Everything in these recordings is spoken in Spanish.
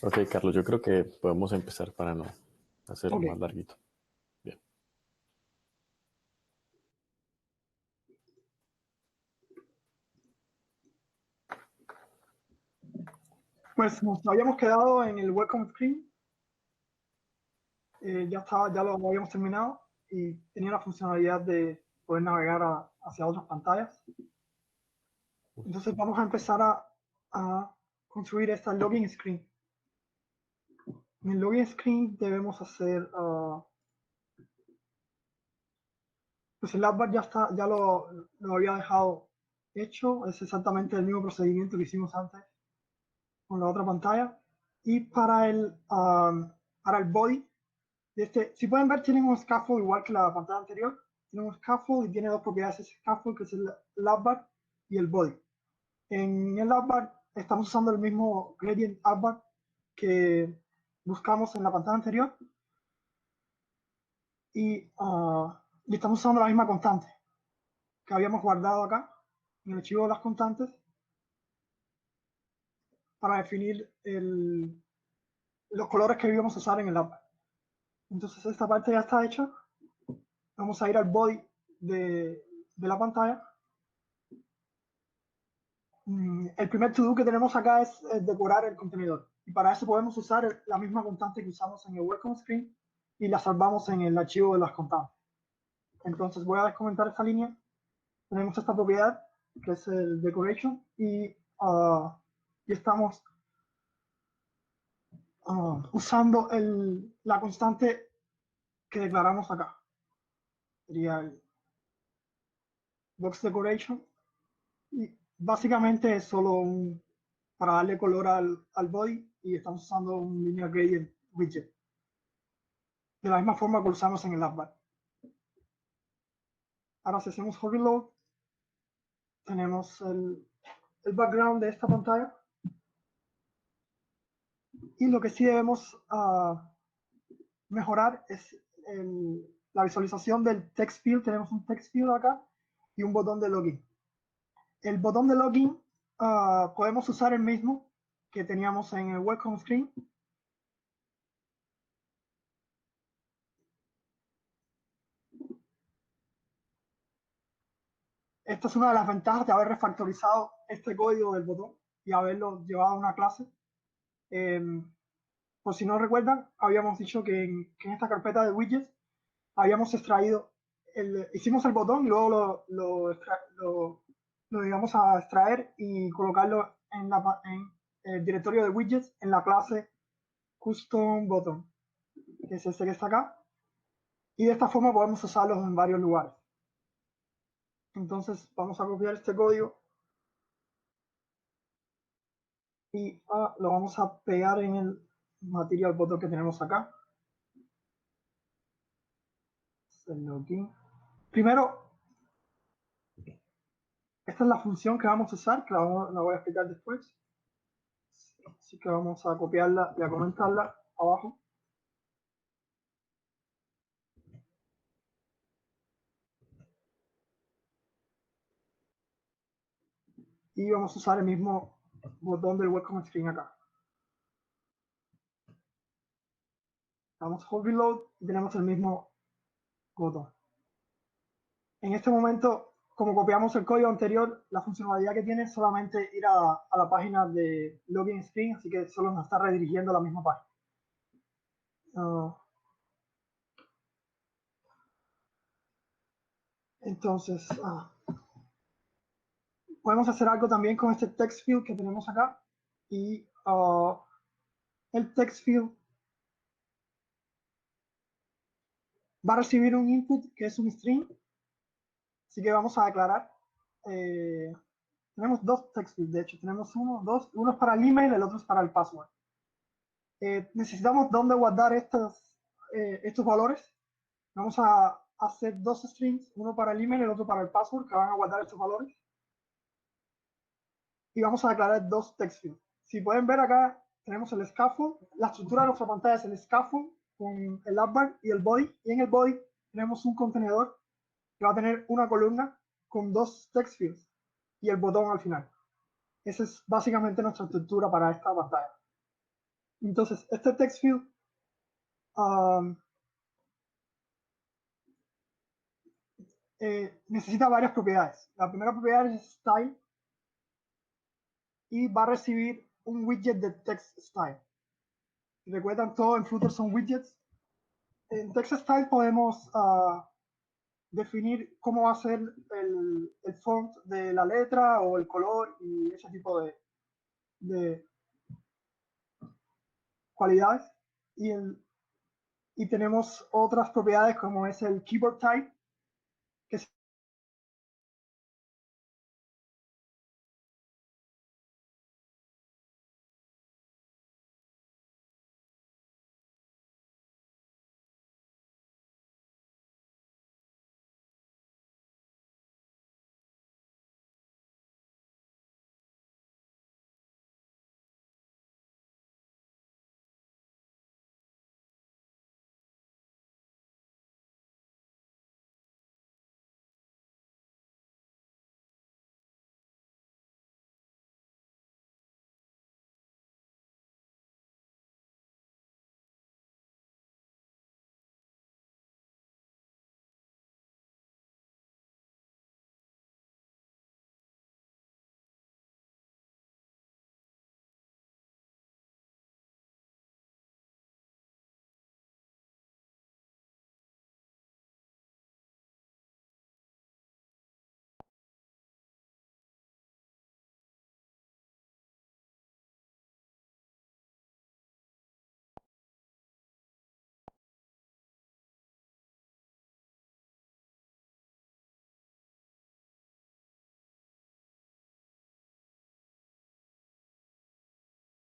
Ok, Carlos, yo creo que podemos empezar para no hacerlo Ok, más larguito. Bien. pues nos habíamos quedado en el welcome screen, ya lo habíamos terminado y tenía la funcionalidad de poder navegar hacia otras pantallas. Entonces vamos a empezar a construir esta login screen. En el login screen debemos hacer, pues el advert ya lo había dejado hecho, es exactamente el mismo procedimiento que hicimos antes con la otra pantalla. Y para el body, si pueden ver, tienen un scaffold igual que la pantalla anterior. Tiene un scaffold y tiene dos propiedades ese scaffold, que es el labbar y el body. En el labbar estamos usando el mismo gradient labbar que buscamos en la pantalla anterior y estamos usando la misma constante que habíamos guardado acá en el archivo de las constantes para definir los colores que íbamos a usar en el labbar. Entonces esta parte ya está hecha. Vamos a ir al body de la pantalla. El primer to-do que tenemos acá es decorar el contenedor. Y para eso podemos usar la misma constante que usamos en el welcome screen y la salvamos en el archivo de las constantes. Entonces voy a descomentar esta línea. Tenemos esta propiedad que es el decoration y estamos usando la constante que declaramos acá. Sería el box decoration. Y básicamente es solo para darle color al body y estamos usando un linear gradient widget. De la misma forma que lo usamos en el advert. Ahora si hacemos overload, tenemos el background de esta pantalla. Y lo que sí debemos mejorar es la visualización del text field. Tenemos un text field acá y un botón de login. El botón de login podemos usar el mismo que teníamos en el welcome screen. Esta es una de las ventajas de haber refactorizado este código del botón y haberlo llevado a una clase. Por si no recuerdan, habíamos dicho que en esta carpeta de widgets habíamos extraído, hicimos el botón y luego lo íbamos a extraer y colocarlo en el directorio de widgets en la clase custom button, que es este que está acá. Y de esta forma podemos usarlos en varios lugares. Entonces vamos a copiar este código y lo vamos a pegar en el material button que tenemos acá. Primero, esta es la función que vamos a usar, que la voy a explicar después. Así que vamos a copiarla y a comentarla abajo. Y vamos a usar el mismo botón del welcome screen acá. Damos hold reload y tenemos el mismo botón. En este momento, como copiamos el código anterior, la funcionalidad que tiene es solamente ir a la página de login screen, así que solo nos está redirigiendo a la misma página. Entonces, podemos hacer algo también con este text field que tenemos acá. Y el text field va a recibir un input que es un string. Así que vamos a declarar. Tenemos dos text fields, de hecho, tenemos uno es para el email, el otro es para el password. Necesitamos dónde guardar estos valores. Vamos a hacer dos strings, uno para el email y el otro para el password, que van a guardar estos valores. Y vamos a declarar dos text fields. Si pueden ver acá, tenemos el scaffold. La estructura de nuestra pantalla es el scaffold con el advert y el body. Y en el body tenemos un contenedor que va a tener una columna con dos text fields y el botón al final. Esa es básicamente nuestra estructura para esta pantalla. Entonces, este text field necesita varias propiedades. La primera propiedad es style y va a recibir un widget de text style. Recuerdan, todo en Flutter son widgets. En text style podemos definir cómo va a ser el font de la letra o el color y ese tipo de cualidades. Y tenemos otras propiedades como es el keyboard type, que es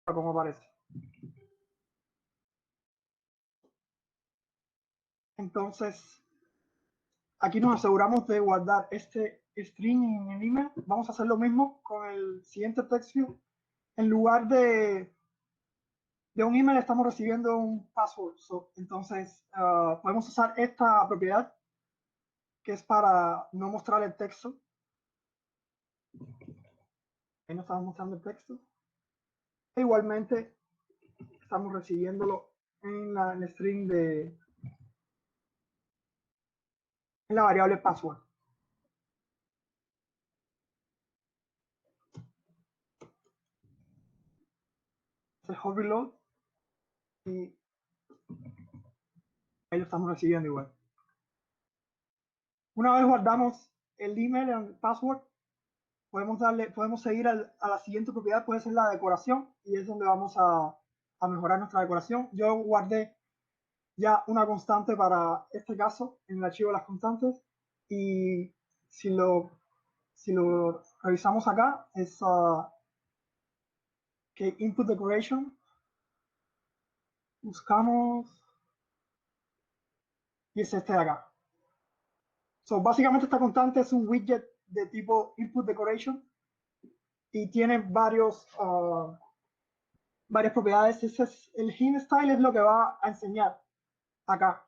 como aparece. Entonces, aquí nos aseguramos de guardar este string en el email. Vamos a hacer lo mismo con el siguiente text field. En lugar de un email estamos recibiendo un password. Entonces, podemos usar esta propiedad que es para no mostrar el texto. Ahí no estamos mostrando el texto. E igualmente, estamos recibiéndolo en el string en la variable password. El hot reload y ahí lo estamos recibiendo igual. Una vez guardamos el email en el password, podemos seguir a la siguiente propiedad, puede ser la decoración, y es donde vamos a mejorar nuestra decoración. Yo guardé ya una constante para este caso en el archivo de las constantes, y si lo revisamos acá, es que input decoration, buscamos, y es este de acá. Básicamente esta constante es un widget de tipo input decoration y tiene varias propiedades. El hint style es lo que va a enseñar acá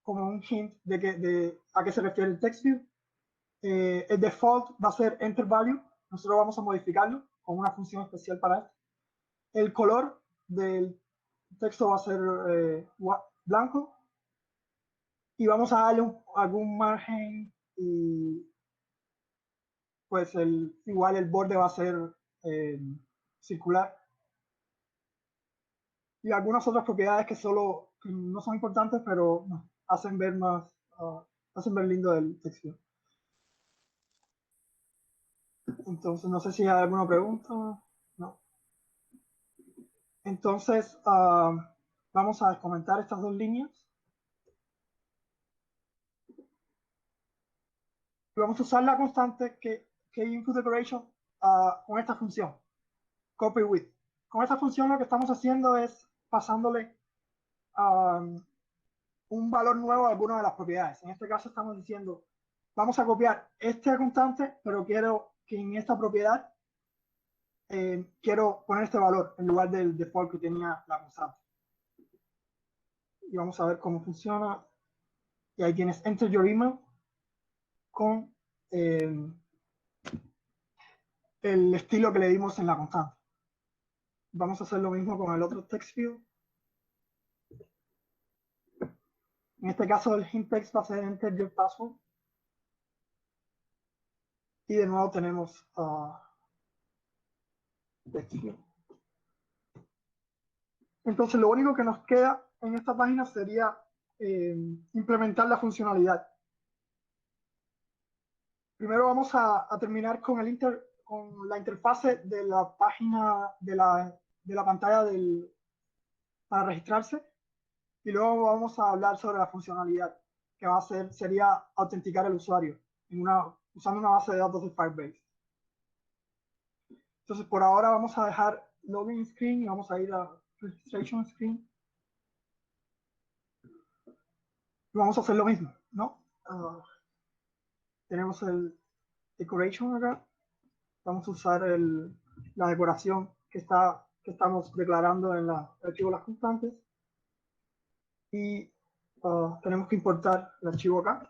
como un hint de a qué se refiere el text view. El default va a ser enter value. Nosotros vamos a modificarlo con una función especial para esto. El color del texto va a ser blanco y vamos a darle algún margen y pues igual el borde va a ser circular. Y algunas otras propiedades que no son importantes, pero hacen ver hacen ver lindo el texto. Entonces, no sé si hay alguna pregunta. No. Entonces, vamos a comentar estas dos líneas. Y vamos a usar la constante que input decoration con esta función, copy with. Con esta función lo que estamos haciendo es pasándole un valor nuevo a alguna de las propiedades. En este caso estamos diciendo, vamos a copiar esta constante, pero quiero que en esta propiedad quiero poner este valor en lugar del default que tenía la constante. Y vamos a ver cómo funciona. Y ahí tienes enter your email con el estilo que le dimos en la constante. Vamos a hacer lo mismo con el otro text field. En este caso el hint text va a ser enter your password. Y de nuevo tenemos text field. Entonces lo único que nos queda en esta página sería implementar la funcionalidad. Primero vamos a terminar con con la interfase de la página de la pantalla para registrarse, y luego vamos a hablar sobre la funcionalidad que sería autenticar el usuario usando una base de datos de Firebase. Entonces por ahora vamos a dejar login screen y vamos a ir a registration screen. Y vamos a hacer lo mismo, ¿no? Tenemos el decoration acá. Vamos a usar la decoración que estamos declarando en el archivo de las constantes. Y tenemos que importar el archivo acá.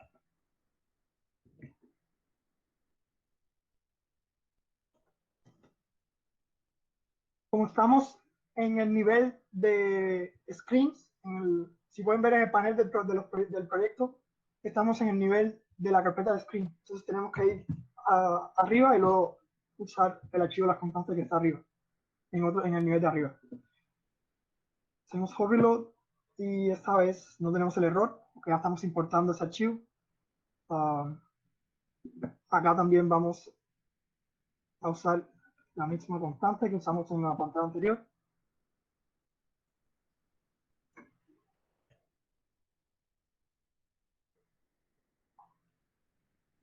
Como estamos en el nivel de screens, si pueden ver en el panel del proyecto, estamos en el nivel de la carpeta de screen. Entonces tenemos que ir arriba y luego usar el archivo de las constantes que está arriba, en el nivel de arriba. Hacemos overload y esta vez no tenemos el error, porque ya estamos importando ese archivo. Acá también vamos a usar la misma constante que usamos en la pantalla anterior.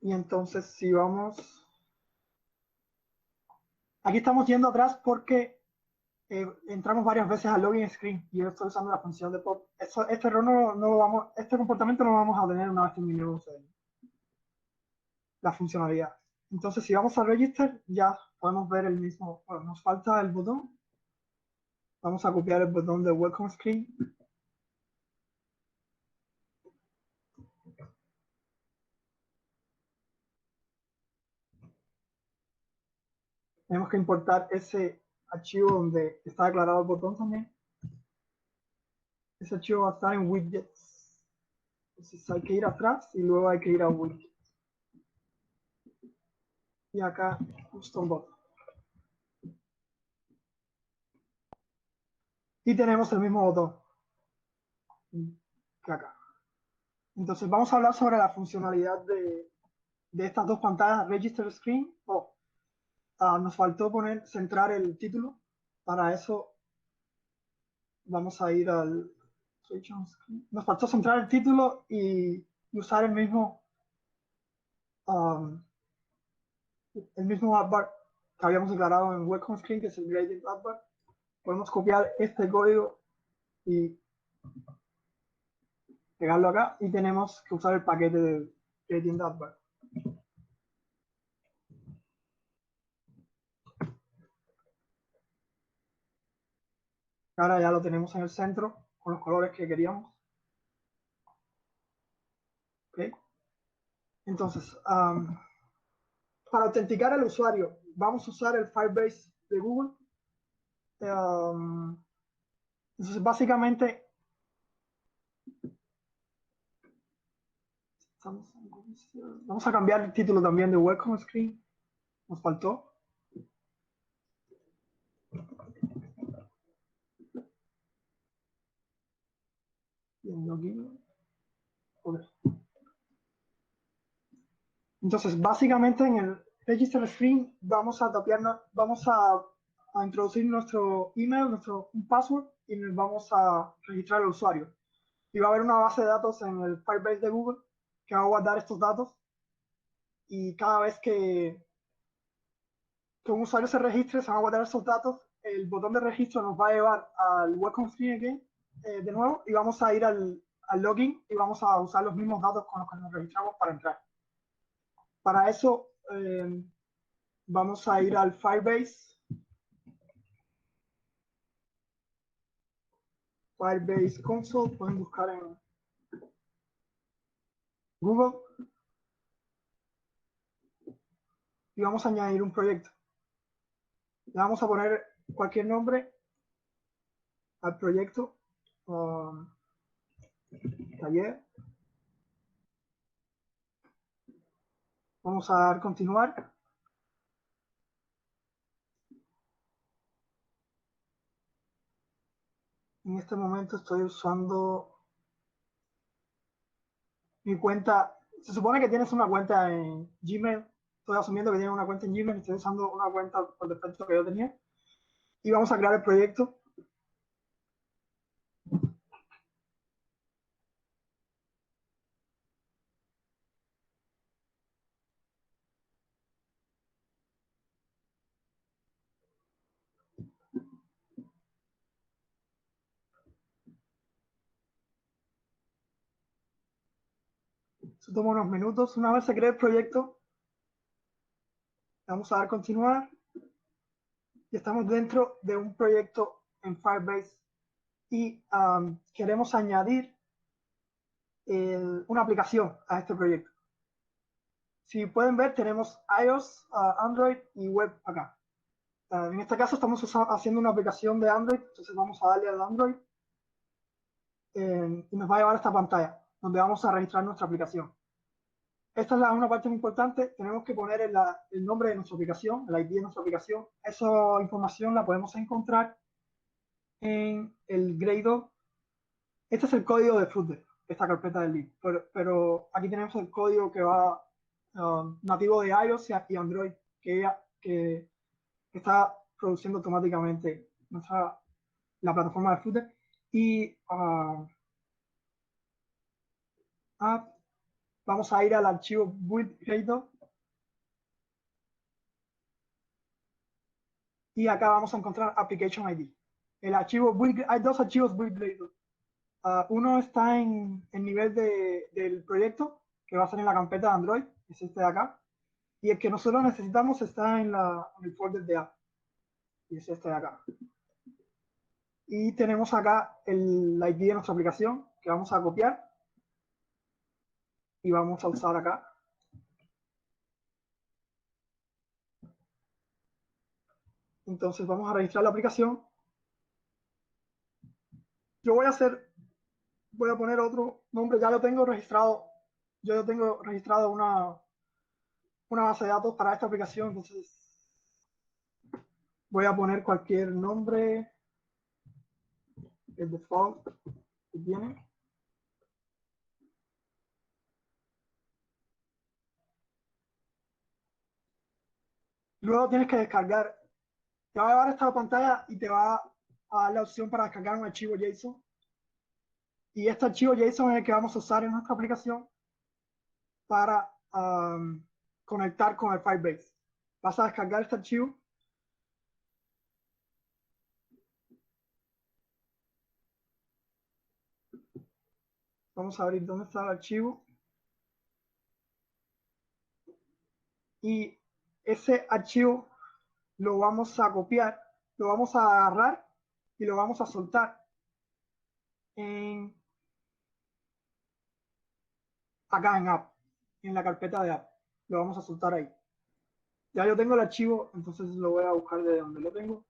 Y entonces si vamos, aquí estamos yendo atrás porque entramos varias veces al login screen y yo estoy usando la función de pop. Este error este comportamiento no lo vamos a tener una vez terminemos la funcionalidad. Entonces si vamos a register ya podemos ver el mismo, bueno, nos falta el botón. Vamos a copiar el botón de welcome screen. Tenemos que importar ese archivo donde está declarado el botón también. Ese archivo va a estar en widgets. Entonces hay que ir atrás y luego hay que ir a widgets. Y acá, custom button. Y tenemos el mismo botón que acá. Entonces vamos a hablar sobre la funcionalidad de estas dos pantallas, Register Screen. Nos faltó centrar el título. Para eso vamos a ir al nos faltó centrar el título y usar el mismo adbar que habíamos declarado en welcome screen, que es el gradient adbar. Podemos copiar este código y pegarlo acá y tenemos que usar el paquete de gradient adbar. Ahora ya lo tenemos en el centro con los colores que queríamos. ¿Okay? Entonces, para autenticar al usuario, vamos a usar el Firebase de Google. Entonces, básicamente, vamos a cambiar el título también de Welcome Screen. Nos faltó. Okay. Entonces, básicamente en el Register Screen vamos a introducir nuestro email, un password, y nos vamos a registrar al usuario. Y va a haber una base de datos en el Firebase de Google que va a guardar estos datos, y cada vez que un usuario se registre, se van a guardar esos datos. El botón de registro nos va a llevar al Welcome Screen again, de nuevo, y vamos a ir al login y vamos a usar los mismos datos con los que nos registramos para entrar. Para eso vamos a ir al Firebase Console, pueden buscar en Google, y vamos a añadir un proyecto. Le vamos a poner cualquier nombre al proyecto. Taller. Vamos a dar continuar. En este momento estoy usando mi cuenta. Se supone que tienes una cuenta en Gmail. Estoy asumiendo que tienes una cuenta en Gmail. Estoy usando una cuenta por defecto que yo tenía. Y vamos a crear el proyecto. Eso toma unos minutos. Una vez se cree el proyecto, vamos a dar continuar. Y estamos dentro de un proyecto en Firebase. Y queremos añadir una aplicación a este proyecto. Si pueden ver, tenemos iOS, Android y web acá. En este caso estamos haciendo una aplicación de Android, entonces vamos a darle al Android y nos va a llevar a esta pantalla donde vamos a registrar nuestra aplicación. Esta es una parte muy importante, tenemos que poner el nombre de nuestra aplicación, el ID de nuestra aplicación. Esa información la podemos encontrar en el Gradle. Este es el código de Flutter, esta carpeta del lib, pero aquí tenemos el código que va nativo de iOS y Android, que está produciendo automáticamente la plataforma de Flutter. Y vamos a ir al archivo build.gradle y acá vamos a encontrar application ID. El archivo hay dos archivos build.gradle. Uno está en el nivel del proyecto, que va a ser en la carpeta de Android, es este de acá. Y el que nosotros necesitamos está en el folder de app, y es este de acá. Y tenemos acá el ID de nuestra aplicación, que vamos a copiar y vamos a usar acá. Entonces vamos a registrar la aplicación. Yo voy a poner otro nombre, ya lo tengo registrado. Yo tengo registrado una base de datos para esta aplicación, entonces voy a poner cualquier nombre, el default que tiene. Luego tienes que descargar, te va a llevar a esta pantalla y te va a dar la opción para descargar un archivo JSON. Y este archivo JSON es el que vamos a usar en nuestra aplicación para conectar con el Firebase. Vas a descargar este archivo. Vamos a abrir dónde está el archivo. Y ese archivo lo vamos a copiar, lo vamos a agarrar y lo vamos a soltar acá en app, en la carpeta de app. Lo vamos a soltar ahí. Ya yo tengo el archivo, entonces lo voy a buscar de donde lo tengo.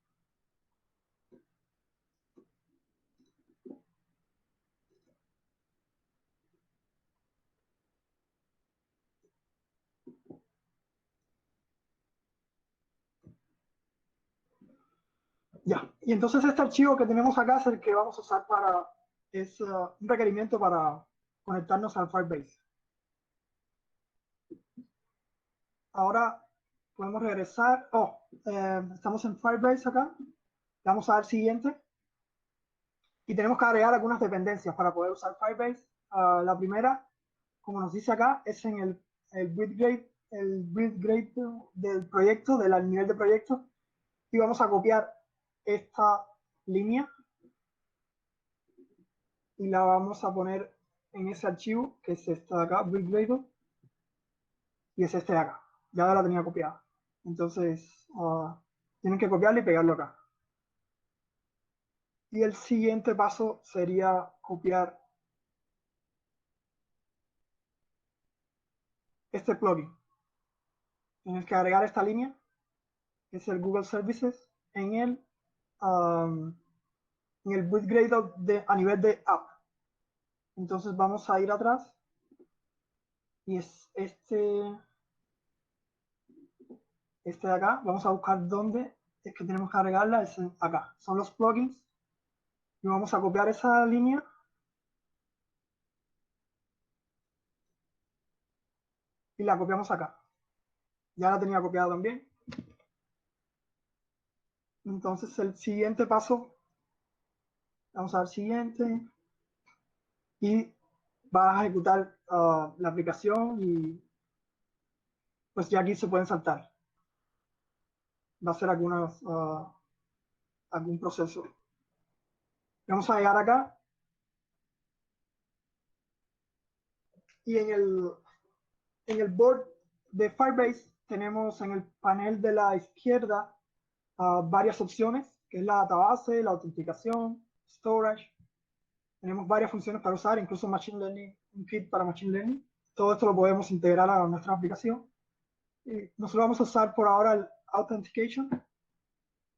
Ya, y entonces este archivo que tenemos acá es el que vamos a usar es un requerimiento para conectarnos al Firebase. Ahora podemos regresar. Estamos en Firebase acá. Vamos a dar siguiente. Y tenemos que agregar algunas dependencias para poder usar Firebase. La primera, como nos dice acá, es en el build grade del proyecto, del nivel de proyecto. Y vamos a copiar esta línea y la vamos a poner en ese archivo, que es esta de acá, build grade, y es este de acá. Ya la tenía copiada. Entonces, tienen que copiarlo y pegarlo acá. Y el siguiente paso sería copiar este plugin. Tienes que agregar esta línea, que es el Google Services, en en el Build Gradle a nivel de app. Entonces vamos a ir atrás y es este de acá. Vamos a buscar dónde es que tenemos que agregarla, es acá. Son los plugins y vamos a copiar esa línea y la copiamos acá. Ya la tenía copiada también. Entonces el siguiente paso, vamos a dar siguiente y va a ejecutar la aplicación y pues ya aquí se pueden saltar. Va a hacer algún proceso. Vamos a llegar acá y en el board de Firebase tenemos en el panel de la izquierda varias opciones, que es la database, la autenticación, storage. Tenemos varias funciones para usar, incluso Machine Learning, un kit para Machine Learning. Todo esto lo podemos integrar a nuestra aplicación. Y nosotros vamos a usar por ahora el Authentication.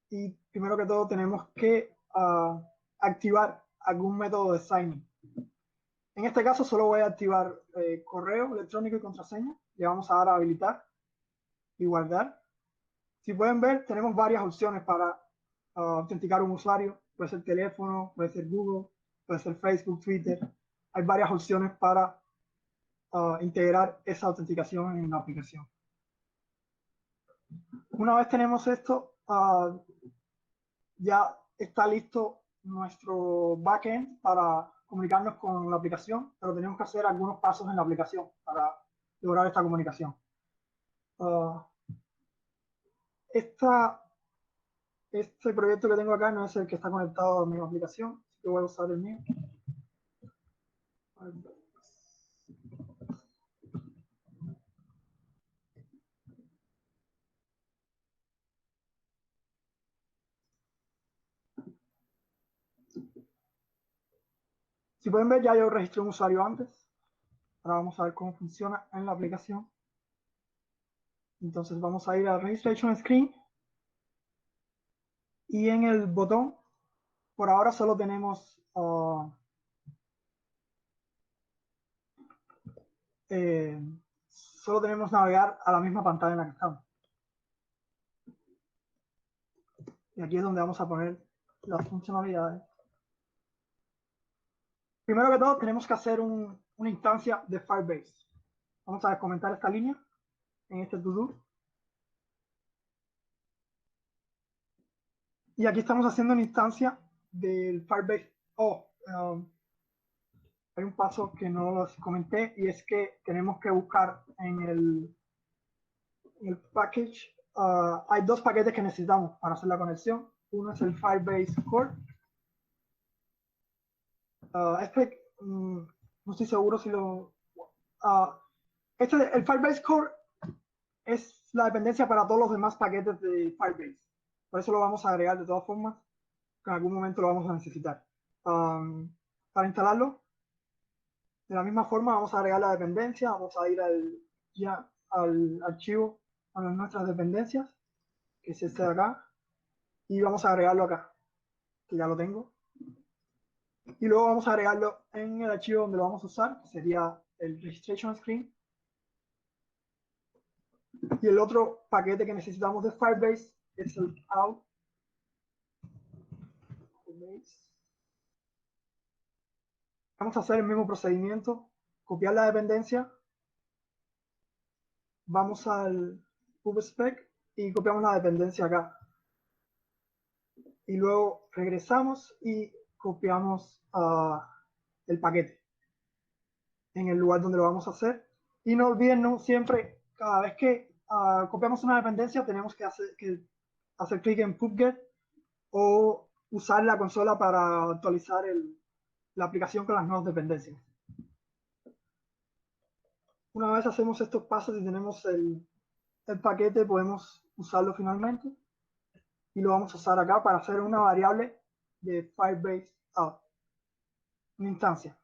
Y primero que todo tenemos que activar algún método de signing. En este caso solo voy a activar correo electrónico y contraseña. Le vamos a dar a habilitar y guardar. Si pueden ver, tenemos varias opciones para autenticar un usuario. Puede ser teléfono, puede ser Google, puede ser Facebook, Twitter. Hay varias opciones para integrar esa autenticación en la aplicación. Una vez tenemos esto, ya está listo nuestro backend para comunicarnos con la aplicación, pero tenemos que hacer algunos pasos en la aplicación para lograr esta comunicación. Este proyecto que tengo acá no es el que está conectado a mi aplicación, así que voy a usar el mío. Si pueden ver, ya yo registré un usuario antes. Ahora vamos a ver cómo funciona en la aplicación. Entonces vamos a ir a Registration Screen y en el botón, por ahora solo tenemos navegar a la misma pantalla en la que estamos. Y aquí es donde vamos a poner las funcionalidades. Primero que todo, tenemos que hacer una instancia de Firebase. Vamos a comentar esta línea en este to-do. Y aquí estamos haciendo una instancia del Firebase. Hay un paso que no los comenté y es que tenemos que buscar en el package. Hay dos paquetes que necesitamos para hacer la conexión. Uno es el Firebase Core. No estoy seguro si lo... el Firebase Core es la dependencia para todos los demás paquetes de Firebase. Por eso lo vamos a agregar de todas formas, que en algún momento lo vamos a necesitar. Para instalarlo, de la misma forma vamos a agregar la dependencia, vamos a ir al archivo, a nuestras dependencias, que es este de acá, y vamos a agregarlo acá, que ya lo tengo. Y luego vamos a agregarlo en el archivo donde lo vamos a usar, que sería el registration screen. Y el otro paquete que necesitamos de Firebase es el out. Vamos a hacer el mismo procedimiento, copiar la dependencia, vamos al pubspec y copiamos la dependencia acá. Y luego regresamos y copiamos el paquete en el lugar donde lo vamos a hacer. Y no olviden, no, siempre, cada vez que copiamos una dependencia, tenemos que hacer clic en pubget o usar la consola para actualizar la aplicación con las nuevas dependencias. Una vez hacemos estos pasos y tenemos el paquete, podemos usarlo finalmente y lo vamos a usar acá para hacer una variable de Firebase out, una instancia.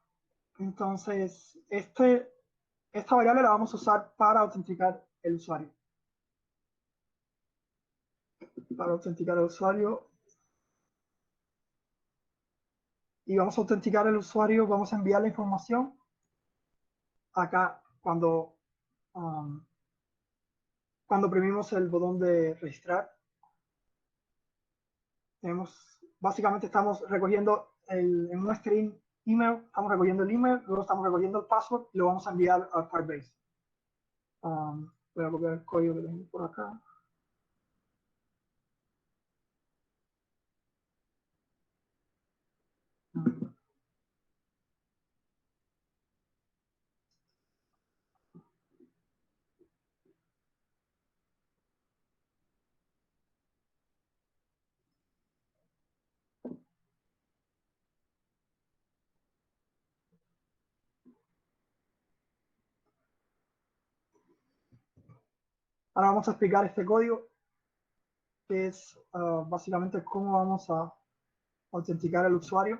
Entonces, esta variable la vamos a usar para autenticar el usuario. Para autenticar el usuario, y vamos a autenticar al usuario, vamos a enviar la información acá cuando oprimimos el botón de registrar. Básicamente estamos recogiendo en un string email, estamos recogiendo el email, luego estamos recogiendo el password y lo vamos a enviar al Firebase. Voy a copiar el código que tengo por acá. Ahora vamos a explicar este código, que es básicamente cómo vamos a autenticar al usuario.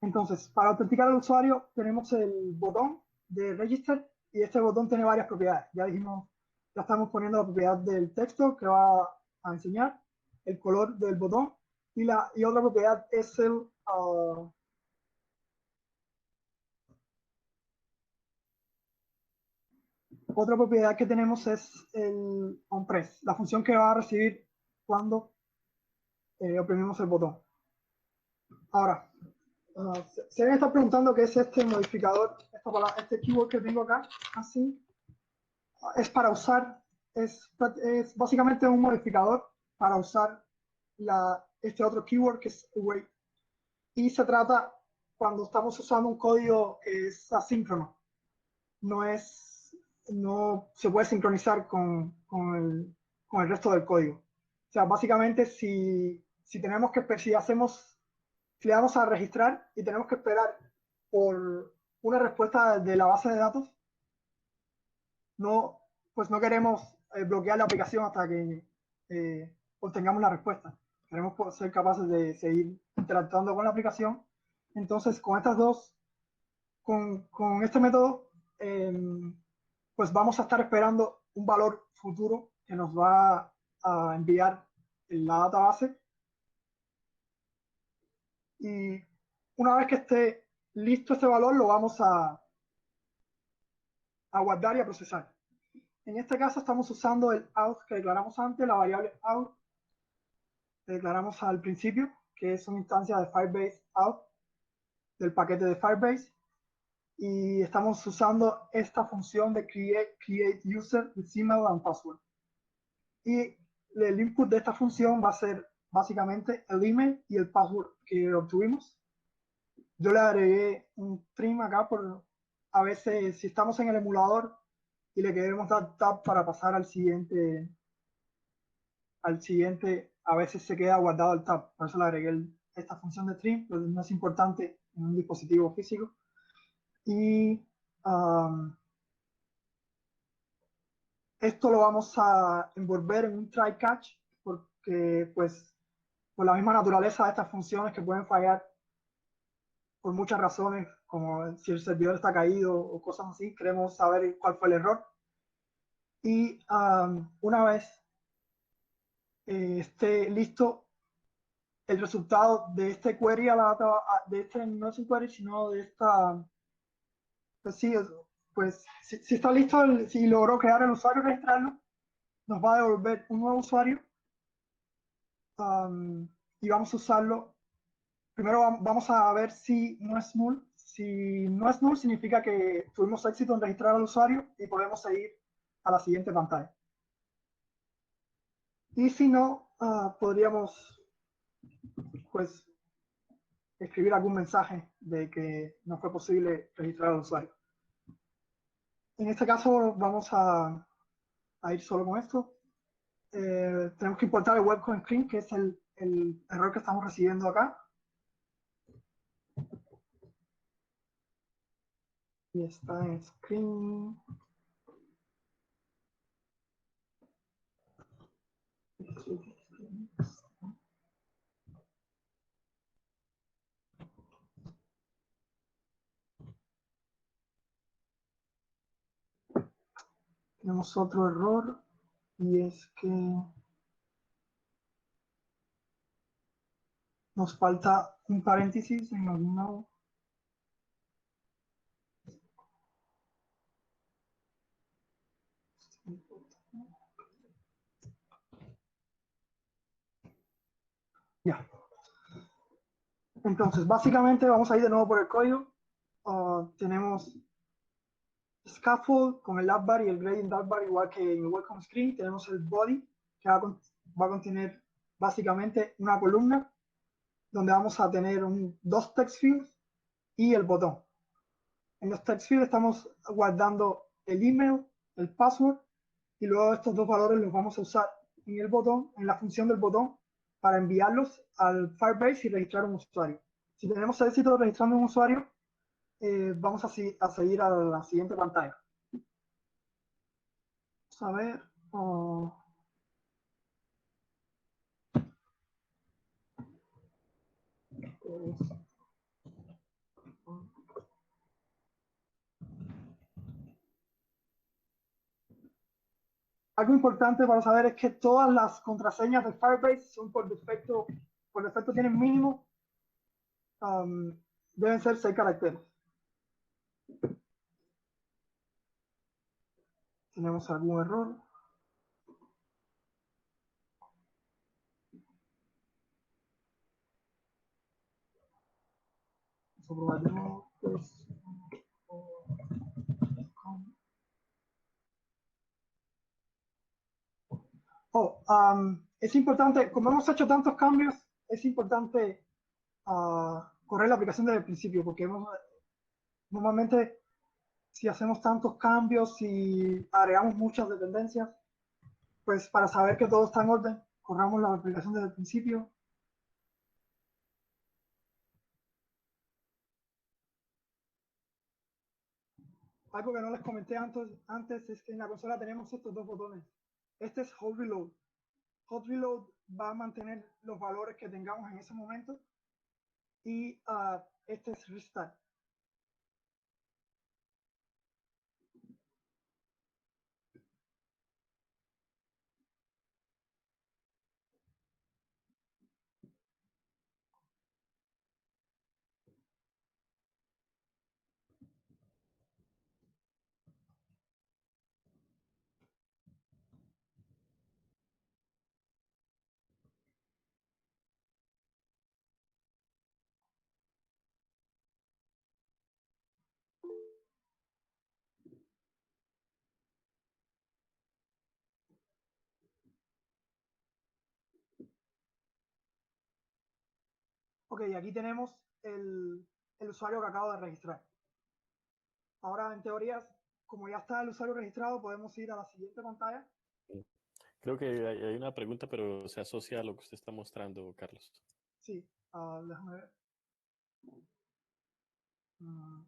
Entonces, para autenticar al usuario tenemos el botón de Register y este botón tiene varias propiedades. Ya dijimos, ya estamos poniendo la propiedad del texto que va a enseñar, el color del botón y otra propiedad es otra propiedad que tenemos es el onPress, la función que va a recibir cuando oprimimos el botón. Ahora, se deben estar preguntando qué es este modificador, este keyword que tengo acá, así. Es para usar, es básicamente un modificador para usar este otro keyword que es await. Y se trata cuando estamos usando un código que es asíncrono. No se puede sincronizar con el resto del código. O sea, básicamente si tenemos que, si le damos a registrar y tenemos que esperar por una respuesta de la base de datos, no, pues no queremos bloquear la aplicación hasta que obtengamos la respuesta. Queremos ser capaces de seguir interactuando con la aplicación. Entonces, con este método, pues vamos a estar esperando un valor futuro que nos va a enviar la database. Y una vez que esté listo este valor, lo vamos a guardar y a procesar. En este caso estamos usando el out que declaramos antes, la variable out que declaramos al principio, que es una instancia de Firebase out del paquete de Firebase. Y estamos usando esta función de create user with email and password. Y el input de esta función va a ser básicamente el email y el password que obtuvimos. Yo le agregué un trim acá a veces si estamos en el emulador y le queremos dar tab para pasar al siguiente, a veces se queda guardado el tab. Por eso le agregué esta función de trim, pero no es importante en un dispositivo físico. Y esto lo vamos a envolver en un try catch, porque pues por la misma naturaleza de estas funciones que pueden fallar por muchas razones, como si el servidor está caído o cosas así, queremos saber cuál fue el error. Y una vez esté listo el resultado de este query de este no es un query, sino de esta, pues sí, pues si está listo, si logró crear el usuario y registrarlo, nos va a devolver un nuevo usuario y vamos a usarlo. Primero vamos a ver si no es null. Si no es null, significa que tuvimos éxito en registrar al usuario y podemos seguir a la siguiente pantalla. Y si no, podríamos pues escribir algún mensaje de que no fue posible registrar al usuario. En este caso vamos a ir solo con esto. Tenemos que importar el webcoin screen, que es el error que estamos recibiendo acá. Y está en screen. Tenemos otro error. y es que nos falta un paréntesis en algún lado. Ya. Entonces, básicamente vamos a ir de nuevo por el código. Tenemos scaffold con el app bar y el gradient app bar, igual que en el welcome screen. Tenemos el body, que va a contener básicamente una columna donde vamos a tener dos text fields y el botón. En los text fields estamos guardando el email, el password, y luego estos dos valores los vamos a usar en el botón, en la función del botón, para enviarlos al Firebase y registrar un usuario. Si tenemos éxito registrando un usuario, vamos a seguir a la siguiente pantalla. Vamos a ver. Algo importante para saber es que todas las contraseñas de Firebase son por defecto tienen mínimo, deben ser 6 caracteres. Tenemos algún error. Vamos a probar de nuevo. Es importante, como hemos hecho tantos cambios, es importante correr la aplicación desde el principio, porque normalmente si hacemos tantos cambios y agregamos muchas dependencias, pues para saber que todo está en orden, corramos la aplicación desde el principio. Algo que no les comenté antes es que en la consola tenemos estos dos botones. Este es Hot Reload. Hot Reload va a mantener los valores que tengamos en ese momento y este es Restart. Ok, aquí tenemos el usuario que acabo de registrar. Ahora, en teoría, como ya está el usuario registrado, podemos ir a la siguiente pantalla. Creo que hay una pregunta, pero se asocia a lo que usted está mostrando, Carlos. Sí, déjame ver. Mm,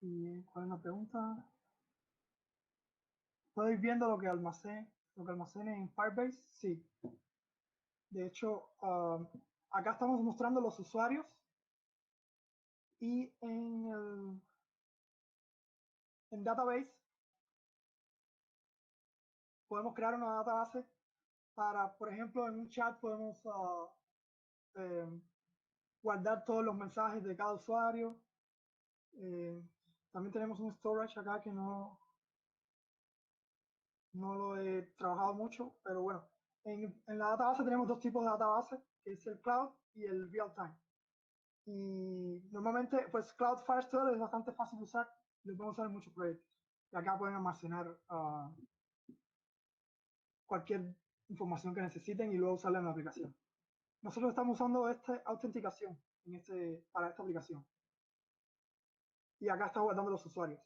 ¿Y cuál es la pregunta? ¿Estoy viendo lo que almacene en Firebase? Sí. De hecho, acá estamos mostrando los usuarios y en Database podemos crear una database para, por ejemplo, en un chat podemos eh, guardar todos los mensajes de cada usuario. También tenemos un storage acá que no lo he trabajado mucho, pero bueno, en la database tenemos dos tipos de database, que es el cloud y el real time. Y normalmente, pues Cloud Firestore es bastante fácil de usar, lo podemos usar en muchos proyectos. Y acá pueden almacenar cualquier información que necesiten y luego usarla en la aplicación. Nosotros estamos usando esta autenticación para esta aplicación. Y acá está guardando los usuarios.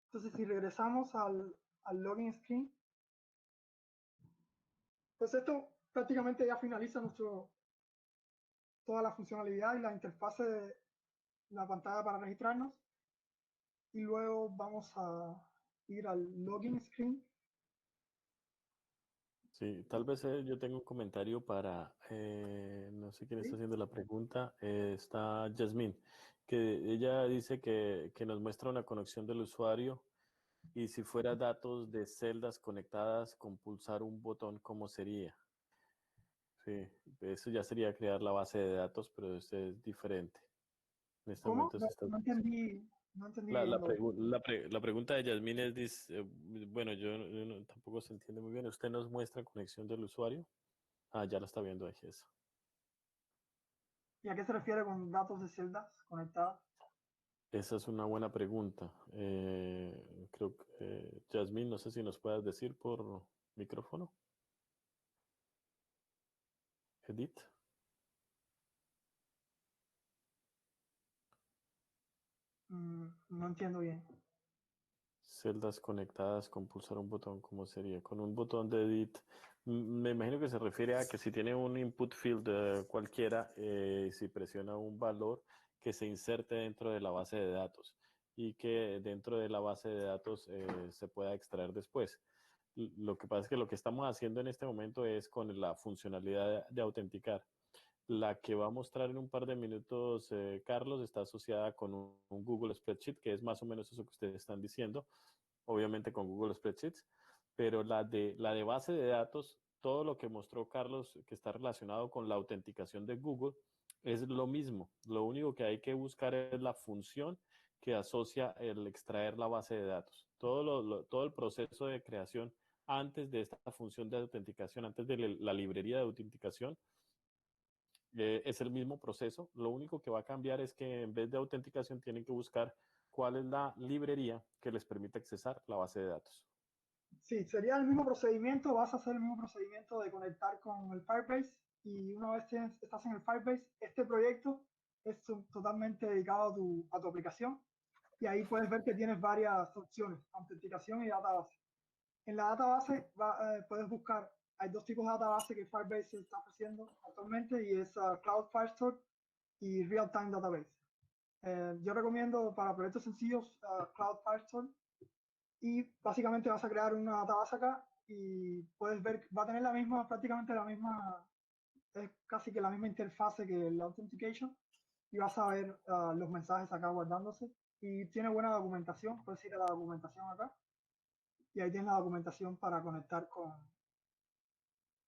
Entonces, si regresamos al login screen, pues esto prácticamente ya finaliza toda la funcionalidad y la interfase de la pantalla para registrarnos. Y luego vamos a ir al login screen. Sí, tal vez yo tengo un comentario para, no sé quién está ¿Sí? haciendo la pregunta, está Yasmín, que ella dice que nos muestra una conexión del usuario y si fuera datos de celdas conectadas con pulsar un botón, ¿cómo sería? Sí, eso ya sería crear la base de datos, pero esto es diferente. En este ¿Cómo? momento No, se está no entendí, no entendí La, bien la, lo. pregu- la, pre- la pregunta de Yasmín es, bueno, tampoco se entiende muy bien. ¿Usted nos muestra conexión del usuario? Ah, ya la está viendo ahí, eso. ¿Y a qué se refiere con datos de celdas conectadas? Esa es una buena pregunta. Creo que, Yasmín, no sé si nos puedas decir por micrófono. Edith. No entiendo bien. Celdas conectadas con pulsar un botón, ¿cómo sería? Con un botón de edit. Me imagino que se refiere a que si tiene un input field cualquiera, si presiona un valor que se inserte dentro de la base de datos y que dentro de la base de datos se pueda extraer después. Lo que pasa es que lo que estamos haciendo en este momento es con la funcionalidad de autenticar. La que va a mostrar en un par de minutos, Carlos, está asociada con un Google Spreadsheet, que es más o menos eso que ustedes están diciendo, obviamente con Google Spreadsheets, pero la de base de datos, todo lo que mostró Carlos que está relacionado con la autenticación de Google, es lo mismo. Lo único que hay que buscar es la función que asocia el extraer la base de datos. Todo el proceso de creación antes de esta función de autenticación, antes de la librería de autenticación, es el mismo proceso. Lo único que va a cambiar es que en vez de autenticación tienen que buscar cuál es la librería que les permite accesar la base de datos. Sí, sería el mismo procedimiento, vas a hacer el mismo procedimiento de conectar con el Firebase y una vez estás en el Firebase, este proyecto es totalmente dedicado a tu aplicación y ahí puedes ver que tienes varias opciones, autenticación y database. En la database puedes buscar, hay dos tipos de database que Firebase está ofreciendo actualmente y es Cloud Firestore y Real Time Database. Yo recomiendo para proyectos sencillos Cloud Firestore y básicamente vas a crear una database acá y puedes ver, va a tener prácticamente la misma, es casi que la misma interfase que el Authentication y vas a ver los mensajes acá guardándose y tiene buena documentación, puedes ir a la documentación acá y ahí tienes la documentación para conectar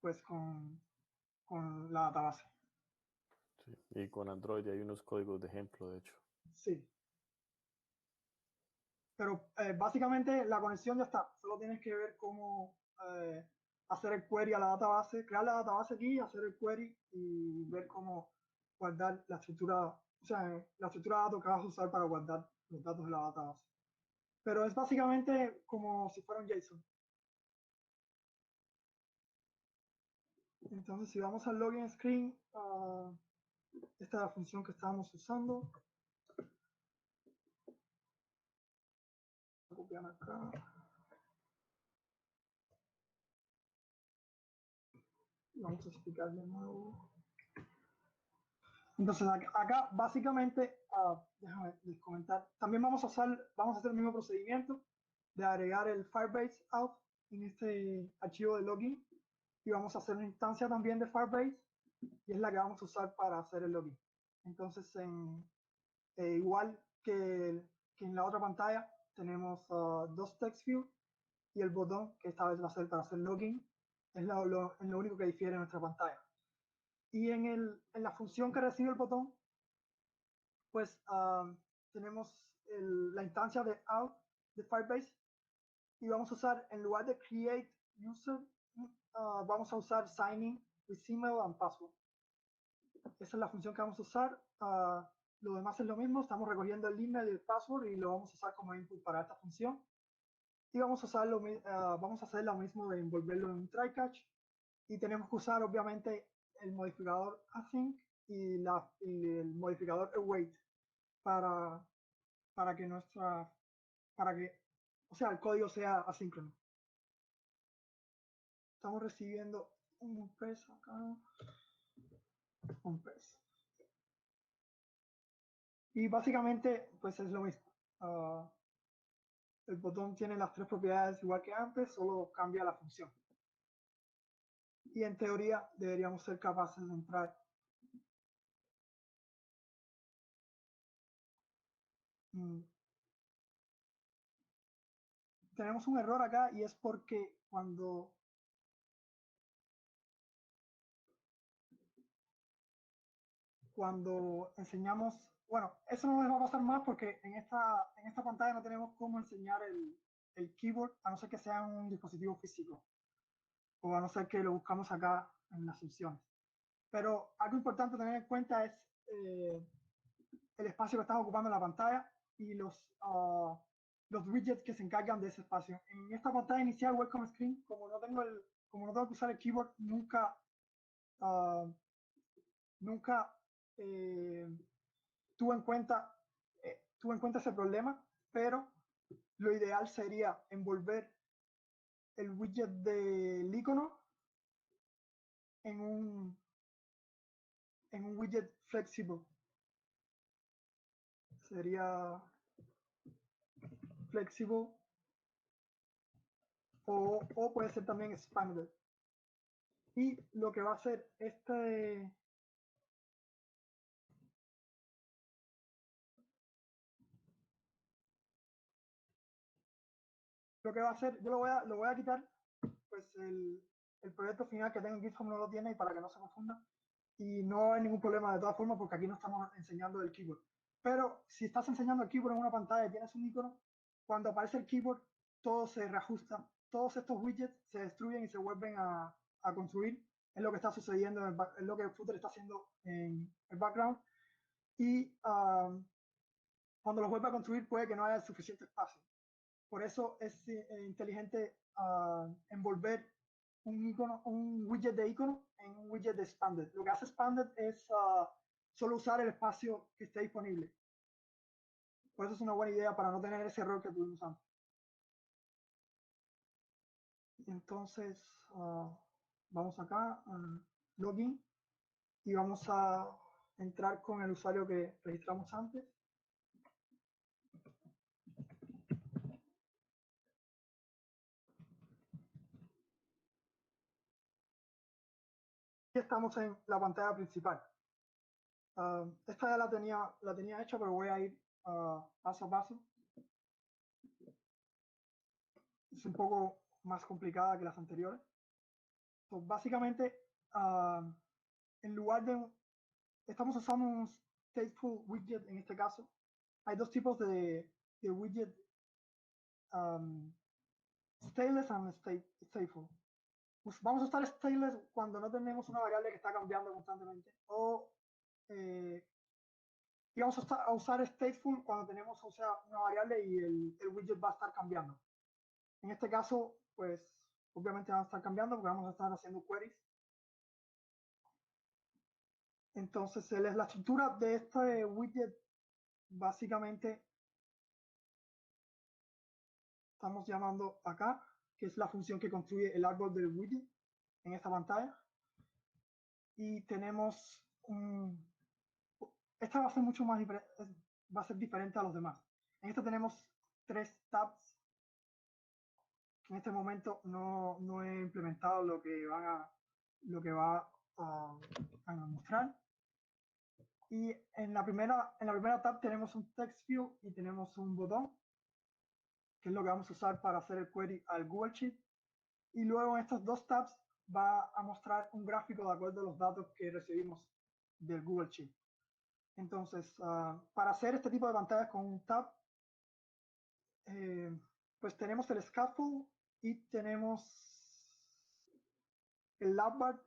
pues con la database. Sí. Y con Android hay unos códigos de ejemplo, de hecho. Sí, pero básicamente la conexión ya está, solo tienes que ver cómo hacer el query a la database, crear la database aquí, hacer el query y ver cómo guardar la estructura, o sea, la estructura de datos que vas a usar para guardar los datos de la database. Pero es básicamente como si fuera un JSON. Entonces, si vamos al login screen, esta es la función que estábamos usando. Voy a copiar acá. Vamos a explicar de nuevo. Entonces, acá básicamente, déjame les comentar, también vamos a hacer el mismo procedimiento de agregar el Firebase out en este archivo de login y vamos a hacer una instancia también de Firebase y es la que vamos a usar para hacer el login. Entonces, igual que en la otra pantalla, tenemos dos text fields y el botón que esta vez va a ser para hacer login, es lo único que difiere en nuestra pantalla. Y en la función que recibe el botón, pues tenemos la instancia de out de Firebase y vamos a usar, en lugar de create user, vamos a usar signing with email and password. Esa es la función que vamos a usar. Lo demás es lo mismo, estamos recogiendo el email y el password y lo vamos a usar como input para esta función. Y vamos a vamos a hacer lo mismo de envolverlo en un try catch. Y tenemos que usar obviamente el modificador async y el modificador await para, para que para que, o sea, el código sea asíncrono. Estamos recibiendo un peso acá, un peso. Y básicamente, pues es lo mismo. El botón tiene las tres propiedades igual que antes, solo cambia la función. y en teoría deberíamos ser capaces de entrar. Tenemos un error acá y es porque cuando enseñamos, bueno, eso no les va a pasar más porque en esta pantalla no tenemos cómo enseñar el keyboard, a no ser que sea un dispositivo físico, o a no ser que lo buscamos acá en las opciones. Pero algo importante a tener en cuenta es el espacio que estás ocupando en la pantalla y los widgets que se encargan de ese espacio. En esta pantalla inicial, Welcome Screen, como no tengo que usar el keyboard, nunca tuve en cuenta ese problema, pero lo ideal sería envolver el widget del icono en un widget flexible. Sería flexible o puede ser también expanded. Y lo que va a hacer yo lo voy a quitar, pues el proyecto final que tengo en GitHub no lo tiene y para que no se confunda. Y no hay ningún problema de todas formas porque aquí no estamos enseñando el keyboard. Pero si estás enseñando el keyboard en una pantalla y tienes un icono, cuando aparece el keyboard todo se reajusta, todos estos widgets se destruyen y se vuelven a construir. Es lo que está sucediendo, es lo que Flutter está haciendo en el background. Y cuando los vuelva a construir puede que no haya suficiente espacio. Por eso es inteligente envolver un widget de icono en un widget de expanded. Lo que hace expanded es solo usar el espacio que esté disponible. Por eso es una buena idea para no tener ese error que tuvimos antes. Entonces, vamos acá, login, y vamos a entrar con el usuario que registramos antes. Y estamos en la pantalla principal. Esta ya la tenía hecha, pero voy a ir paso a paso. Es un poco más complicada que las anteriores. Pues básicamente, en lugar de estamos usando un stateful widget en este caso. Hay dos tipos de widget, stateless and stateful. Pues vamos a usar stateless cuando no tenemos una variable que está cambiando constantemente, y vamos a usar stateful cuando tenemos, o sea, una variable y el widget va a estar cambiando. En este caso, pues obviamente va a estar cambiando porque vamos a estar haciendo queries. Entonces, la estructura de este widget, básicamente, estamos llamando acá, que es la función que construye el árbol del widget en esta pantalla. Y tenemos esta va a ser mucho más va a ser diferente a los demás. En esta tenemos 3 tabs. En este momento no he implementado lo que va a mostrar. Y en la primera tab tenemos un text view y tenemos un botón, que es lo que vamos a usar para hacer el query al Google Sheet. Y luego en estos dos tabs va a mostrar un gráfico de acuerdo a los datos que recibimos del Google Sheet. Entonces, para hacer este tipo de pantallas con un tab, pues tenemos el scaffold y tenemos el labbar,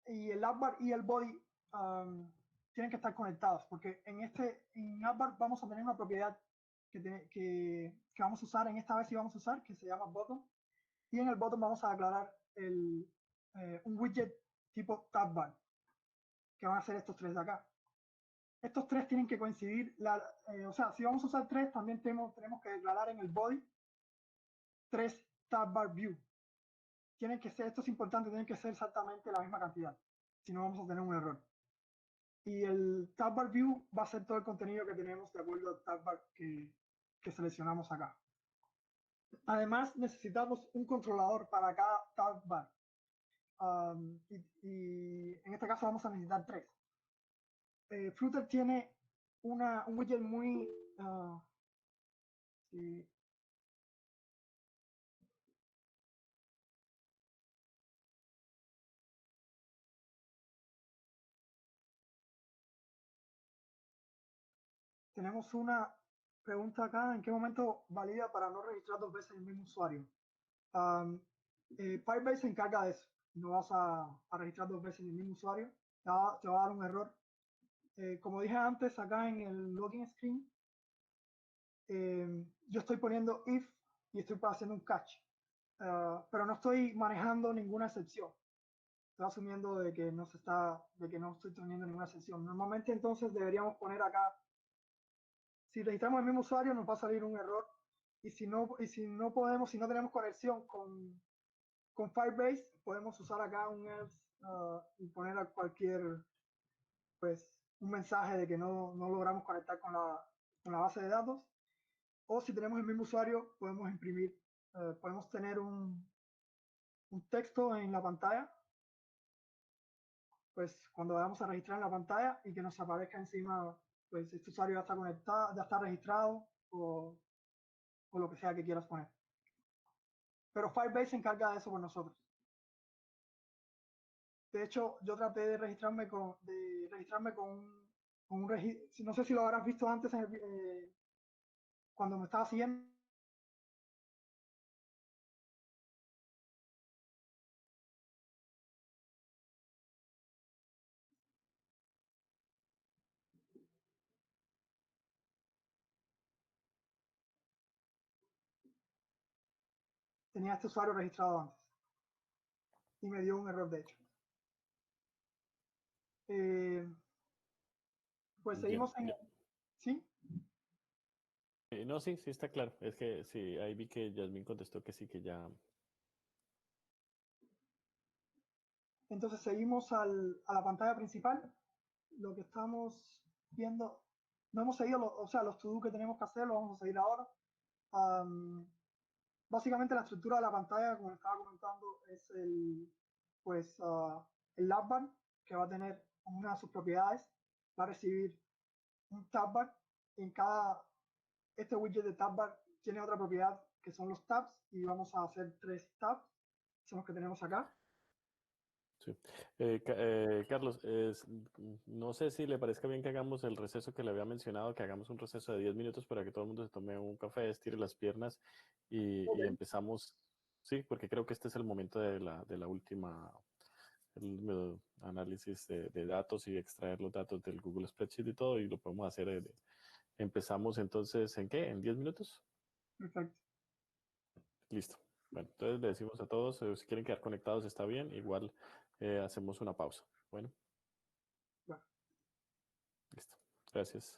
y el labbar y el body tienen que estar conectados, porque en labbar vamos a tener una propiedad que vamos a usar, en esta vez sí vamos a usar, que se llama button, y en el bottom vamos a declarar un widget tipo tabbar, que van a ser estos tres de acá. Estos tres tienen que coincidir, o sea, si vamos a usar tres, también tenemos que declarar en el body 3 tabbar view. Esto es importante, tienen que ser exactamente la misma cantidad, si no vamos a tener un error. Y el tabbar view va a ser todo el contenido que tenemos de acuerdo al tabbar que seleccionamos acá. Además, necesitamos un controlador para cada tab bar. Y en este caso vamos a necesitar tres. Flutter tiene un widget muy... sí, tenemos una pregunta acá, ¿en qué momento valida para no registrar dos veces el mismo usuario? Firebase se encarga de eso. No vas a registrar dos veces el mismo usuario. Te va a dar un error. Como dije antes, acá en el login screen, yo estoy poniendo if y estoy haciendo un catch. Pero no estoy manejando ninguna excepción. Estoy asumiendo de que no estoy teniendo ninguna excepción. Normalmente entonces deberíamos poner acá, si registramos el mismo usuario nos va a salir un error. Y si no podemos, si no tenemos conexión con Firebase, podemos usar acá un else y poner a cualquier, pues, un mensaje de que no logramos conectar con la base de datos. O si tenemos el mismo usuario, podemos imprimir, podemos tener un texto en la pantalla, pues cuando vayamos a registrar en la pantalla y que nos aparezca encima, pues este usuario ya está conectado, ya está registrado o lo que sea que quieras poner. Pero Firebase se encarga de eso por nosotros. De hecho, yo traté de registrarme con un registro, no sé si lo habrás visto antes cuando me estaba siguiendo, tenía este usuario registrado antes y me dio un error de hecho. Eh, pues Bien. seguimos en... ¿Sí? No, sí, sí está claro. Es que sí, ahí vi que Yasmin contestó que sí, que ya. Entonces seguimos a la pantalla principal. Lo que estamos viendo, no hemos seguido, o sea, los to-do que tenemos que hacer, lo vamos a seguir ahora. Um, Básicamente la estructura de la pantalla, como estaba comentando, es pues, el labbar, que va a tener una de sus propiedades, va a recibir un tabbar. En este widget de tabbar tiene otra propiedad que son los tabs y vamos a hacer tres tabs, son los que tenemos acá. Sí. Carlos, no sé si le parezca bien que hagamos el receso que le había mencionado, que hagamos un receso de 10 minutos para que todo el mundo se tome un café, estire las piernas y Okay. empezamos, sí, porque creo que este es el momento de la última el análisis de datos y extraer los datos del Google Spreadsheet y todo, y lo podemos hacer. Empezamos entonces, ¿en qué? ¿En 10 minutos? Perfecto. Listo. Bueno, entonces le decimos a todos, si quieren quedar conectados está bien, igual hacemos una pausa. Bueno, Bueno. listo. Gracias.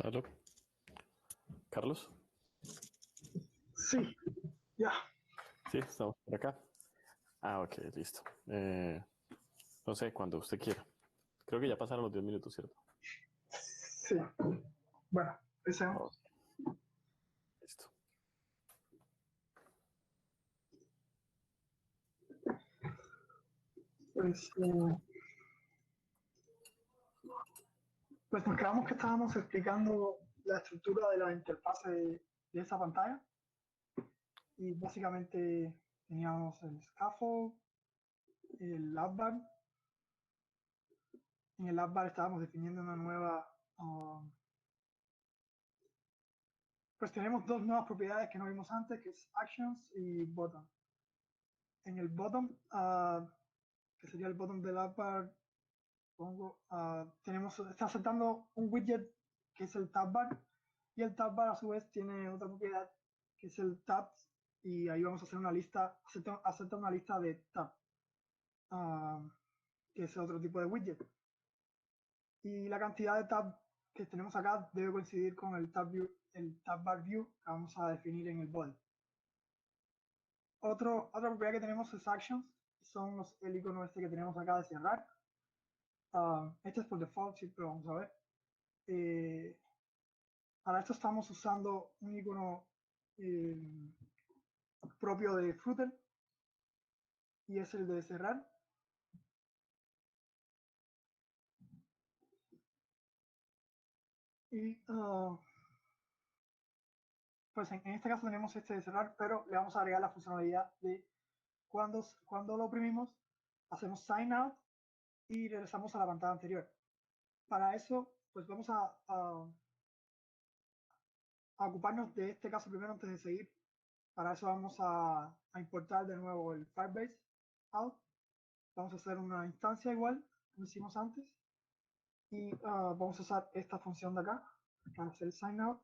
¿Aló? ¿Carlos? Sí, ya. Sí, estamos por acá. Ah, ok, listo. No sé, cuando usted quiera. Creo que ya pasaron los 10 minutos, ¿cierto? Sí. Bueno, empecemos. Oh, listo. Pues, pues nos quedamos que estábamos explicando la estructura de la interfase de esa pantalla y básicamente teníamos el scaffold, el app bar. En el app bar estábamos definiendo una nueva, pues tenemos dos nuevas propiedades que no vimos antes, que es actions y button. En el bottom, que sería el bottom del app bar, pongo, está aceptando un widget que es el tab bar, y el tab bar a su vez tiene otra propiedad que es el tabs, y ahí vamos a hacer una lista, acepta una lista de tab, que es otro tipo de widget. Y la cantidad de tab que tenemos acá debe coincidir con el tab bar view que vamos a definir en el body. Otra propiedad que tenemos es actions, son el icono este que tenemos acá de cerrar. Este es por default, sí, pero vamos a ver. Para esto estamos usando un icono propio de Flutter y es el de cerrar. Y pues en este caso tenemos este de cerrar, pero le vamos a agregar la funcionalidad de cuando lo oprimimos, hacemos sign out y regresamos a la pantalla anterior. Para eso, pues vamos a ocuparnos de este caso primero antes de seguir. Para eso vamos a importar de nuevo el Firebase out. Vamos a hacer una instancia igual, como hicimos antes. Y vamos a usar esta función de acá para hacer el sign out.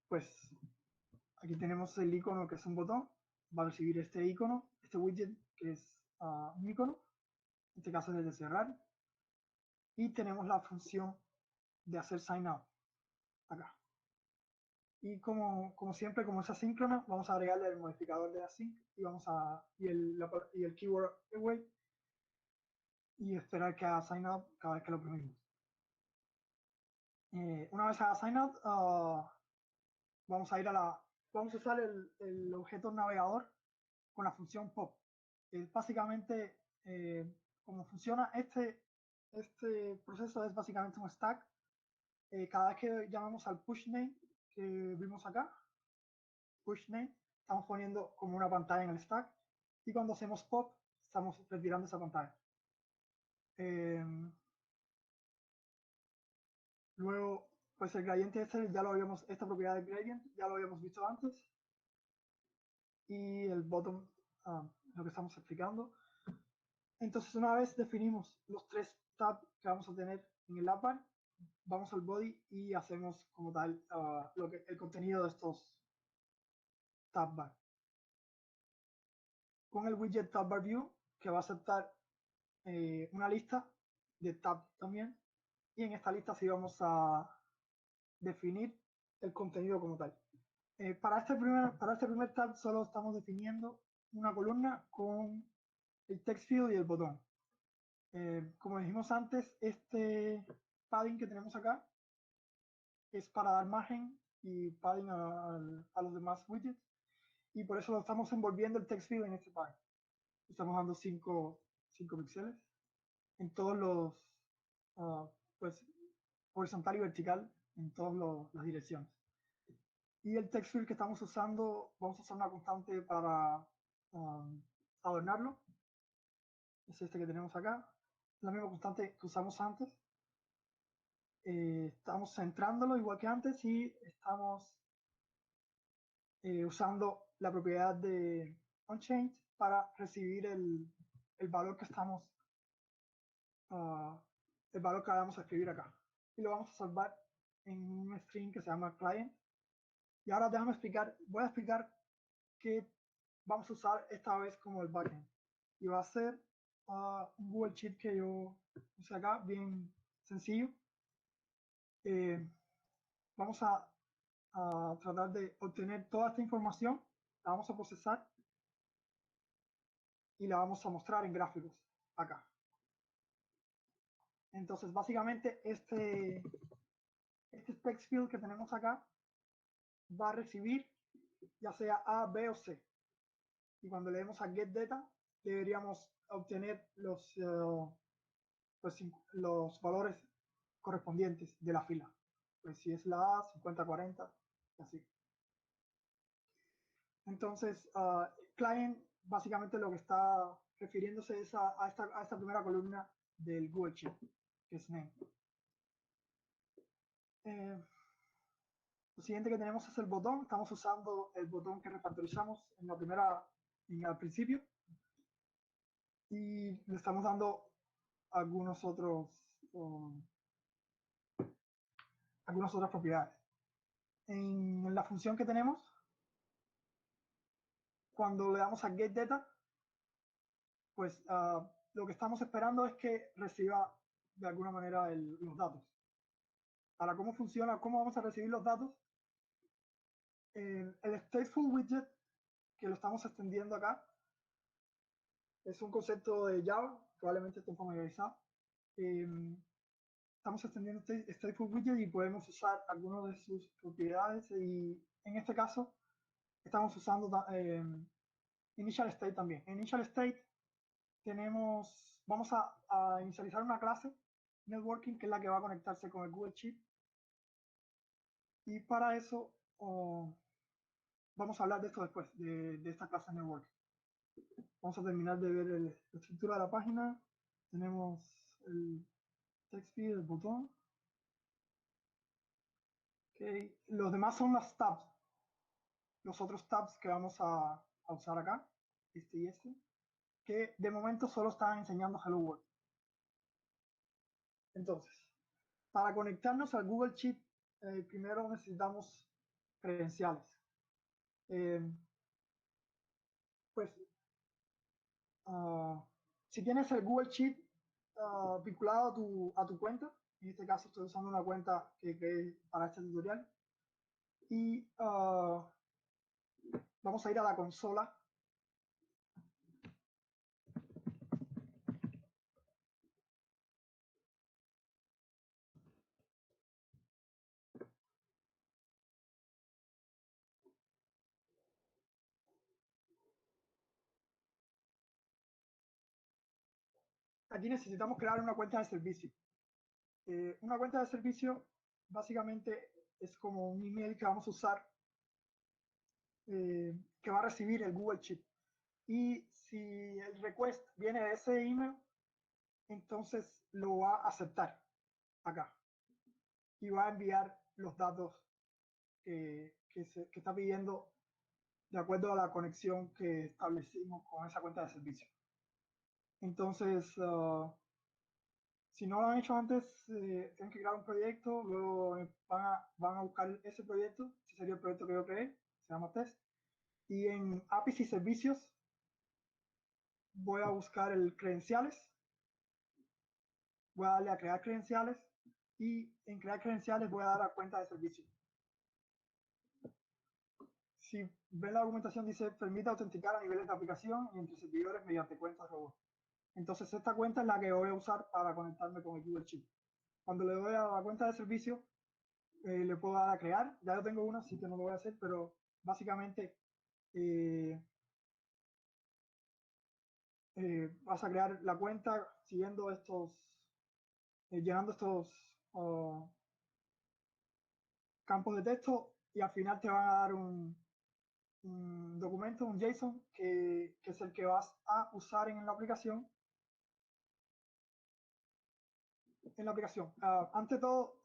Pues aquí tenemos el icono que es un botón, va a recibir este icono, este widget que es un icono, en este caso es el de cerrar, y tenemos la función de hacer sign out acá. Y como siempre, como es asíncrona, vamos a agregarle el modificador de async y el keyword await y esperar que haga sign out cada vez que lo oprimimos. Una vez haga sign out, vamos a usar el objeto navegador con la función pop. Básicamente, como funciona este proceso es básicamente un stack. Cada vez que llamamos al push name que vimos acá, push name, estamos poniendo como una pantalla en el stack, y cuando hacemos pop, estamos retirando esa pantalla. Luego, pues el gradiente esta propiedad de gradient ya lo habíamos visto antes, y el bottom, lo que estamos explicando. Entonces, una vez definimos los tres tabs que vamos a tener en el app bar, vamos al body y hacemos como tal el contenido de estos tab bar. Con el widget tab bar view, que va a aceptar una lista de tabs también, y en esta lista sí vamos a definir el contenido como tal. Para este primer tab solo estamos definiendo una columna con el text field y el botón. Como dijimos antes, este padding que tenemos acá es para dar margen y padding a los demás widgets, y por eso lo estamos envolviendo el text field en este padding. Estamos dando 5 píxeles en todos los, pues horizontal y vertical en todas las direcciones. Y el text field que estamos usando, vamos a usar una constante para adornarlo. Es este que tenemos acá, la misma constante que usamos antes. Estamos centrándolo igual que antes y estamos usando la propiedad de onChange para recibir el valor que estamos, el valor que vamos a escribir acá. Y lo vamos a salvar en un string que se llama client. Y ahora voy a explicar qué vamos a usar esta vez como el backend. Y va a ser un Google Sheet que yo puse acá, bien sencillo. Vamos a tratar de obtener toda esta información, la vamos a procesar y la vamos a mostrar en gráficos acá. Entonces, básicamente, este text field que tenemos acá va a recibir ya sea A, B o C. Y cuando le demos a get data, deberíamos obtener los valores correspondientes de la fila. Pues si es la A, 50, 40, y así. Entonces, client básicamente lo que está refiriéndose es a esta primera columna del Google Sheet, que es name. Lo siguiente que tenemos es el botón. Estamos usando el botón que refactorizamos al principio. Y le estamos dando algunas otras propiedades. En la función que tenemos, cuando le damos a get data, pues lo que estamos esperando es que reciba de alguna manera los datos. Ahora, ¿cómo funciona? ¿Cómo vamos a recibir los datos? El stateful widget, que lo estamos extendiendo acá, es un concepto de Java, probablemente esté familiarizado. Estamos extendiendo stateful widget y podemos usar algunas de sus propiedades, y en este caso estamos usando initial state también. En initial state vamos a inicializar una clase networking, que es la que va a conectarse con el Google Sheet, y para eso vamos a hablar de esto después, de esta clase networking. Vamos a terminar de ver la estructura de la página. Tenemos el text field, el botón. Okay. Los demás son las tabs, los otros tabs que vamos a usar acá, este y este, que de momento solo están enseñando Hello World. Entonces, para conectarnos al Google Sheet, primero necesitamos credenciales. Pues, si tienes el Google Sheet vinculado a tu cuenta, en este caso estoy usando una cuenta que creé para este tutorial, y vamos a ir a la consola. Aquí necesitamos crear una cuenta de servicio. Una cuenta de servicio básicamente es como un email que vamos a usar, que va a recibir el Google Sheet. Y si el request viene de ese email, entonces lo va a aceptar acá y va a enviar los datos que está pidiendo de acuerdo a la conexión que establecimos con esa cuenta de servicio. Entonces, si no lo han hecho antes, tienen que crear un proyecto, luego van a buscar ese proyecto. Ese sería el proyecto que yo creé, se llama test. Y en APIs y servicios voy a buscar el credenciales, voy a darle a crear credenciales, y en crear credenciales voy a dar a cuenta de servicio. Si ven la argumentación, dice permite autenticar a niveles de aplicación y entre servidores mediante cuentas robot. Entonces esta cuenta es la que voy a usar para conectarme con el Google Sheet. Cuando le doy a la cuenta de servicio, le puedo dar a crear. Ya yo tengo una, así que no lo voy a hacer, pero básicamente vas a crear la cuenta siguiendo llenando estos campos de texto, y al final te van a dar un documento, un JSON, que es el que vas a usar en la aplicación. Ante todo,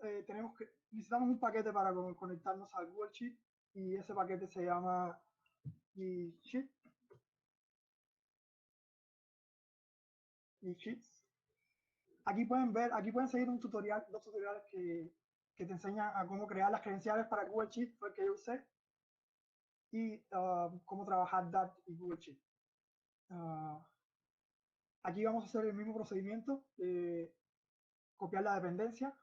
necesitamos un paquete para conectarnos al Google Sheet, y ese paquete se llama Sheets. Aquí pueden seguir dos tutoriales que te enseñan a cómo crear las credenciales para Google Sheet, fue el que yo usé, y cómo trabajar Dart y Google Sheet. Aquí vamos a hacer el mismo procedimiento, copiar la dependencia,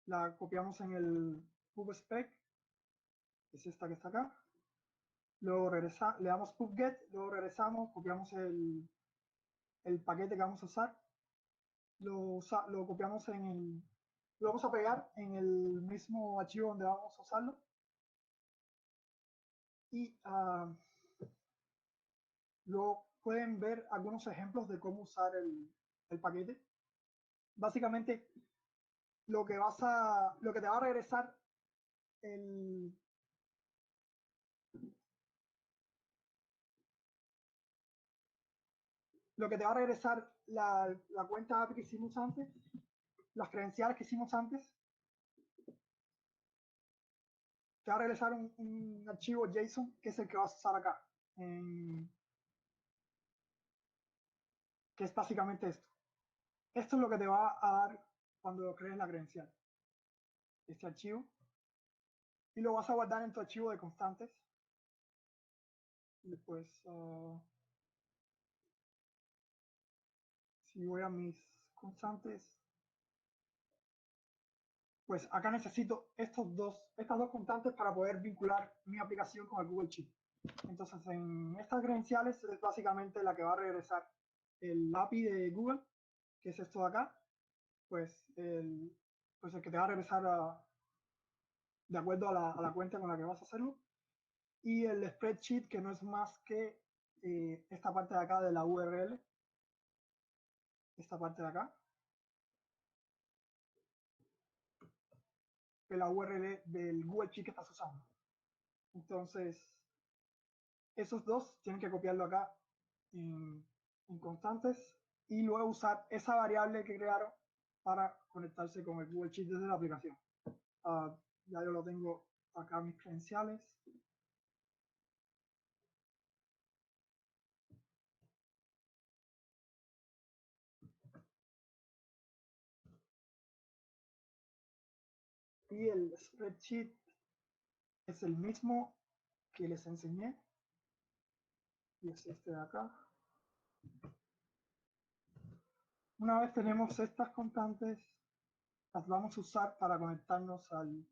la copiamos en el pubspec, que es esta que está acá, luego le damos pubget, luego regresamos, copiamos el paquete que vamos a usar, lo copiamos lo vamos a pegar en el mismo archivo donde vamos a usarlo y luego pueden ver algunos ejemplos de cómo usar el paquete. Básicamente, lo que te va a regresar el, lo que te va a regresar la cuenta API que hicimos antes, las credenciales que hicimos antes, te va a regresar un archivo JSON que es el que vas a usar acá, que es básicamente esto. Esto es lo que te va a dar cuando crees la credencial, este archivo, y lo vas a guardar en tu archivo de constantes. Y pues, si voy a mis constantes, pues acá necesito estas dos constantes para poder vincular mi aplicación con el Google Sheet. Entonces, en estas credenciales es básicamente la que va a regresar el API de Google, que es esto de acá, pues pues el que te va a regresar de acuerdo a la cuenta con la que vas a hacerlo, y el spreadsheet, que no es más que esta parte de acá de la URL, esta parte de acá, de la URL del Google Sheet que estás usando. Entonces, esos dos tienen que copiarlo acá en constantes y luego usar esa variable que crearon para conectarse con el Google Sheet desde la aplicación. Ya yo lo tengo acá mis credenciales. Y el spreadsheet es el mismo que les enseñé. Y es este de acá. Una vez tenemos estas constantes, las vamos a usar para conectarnos al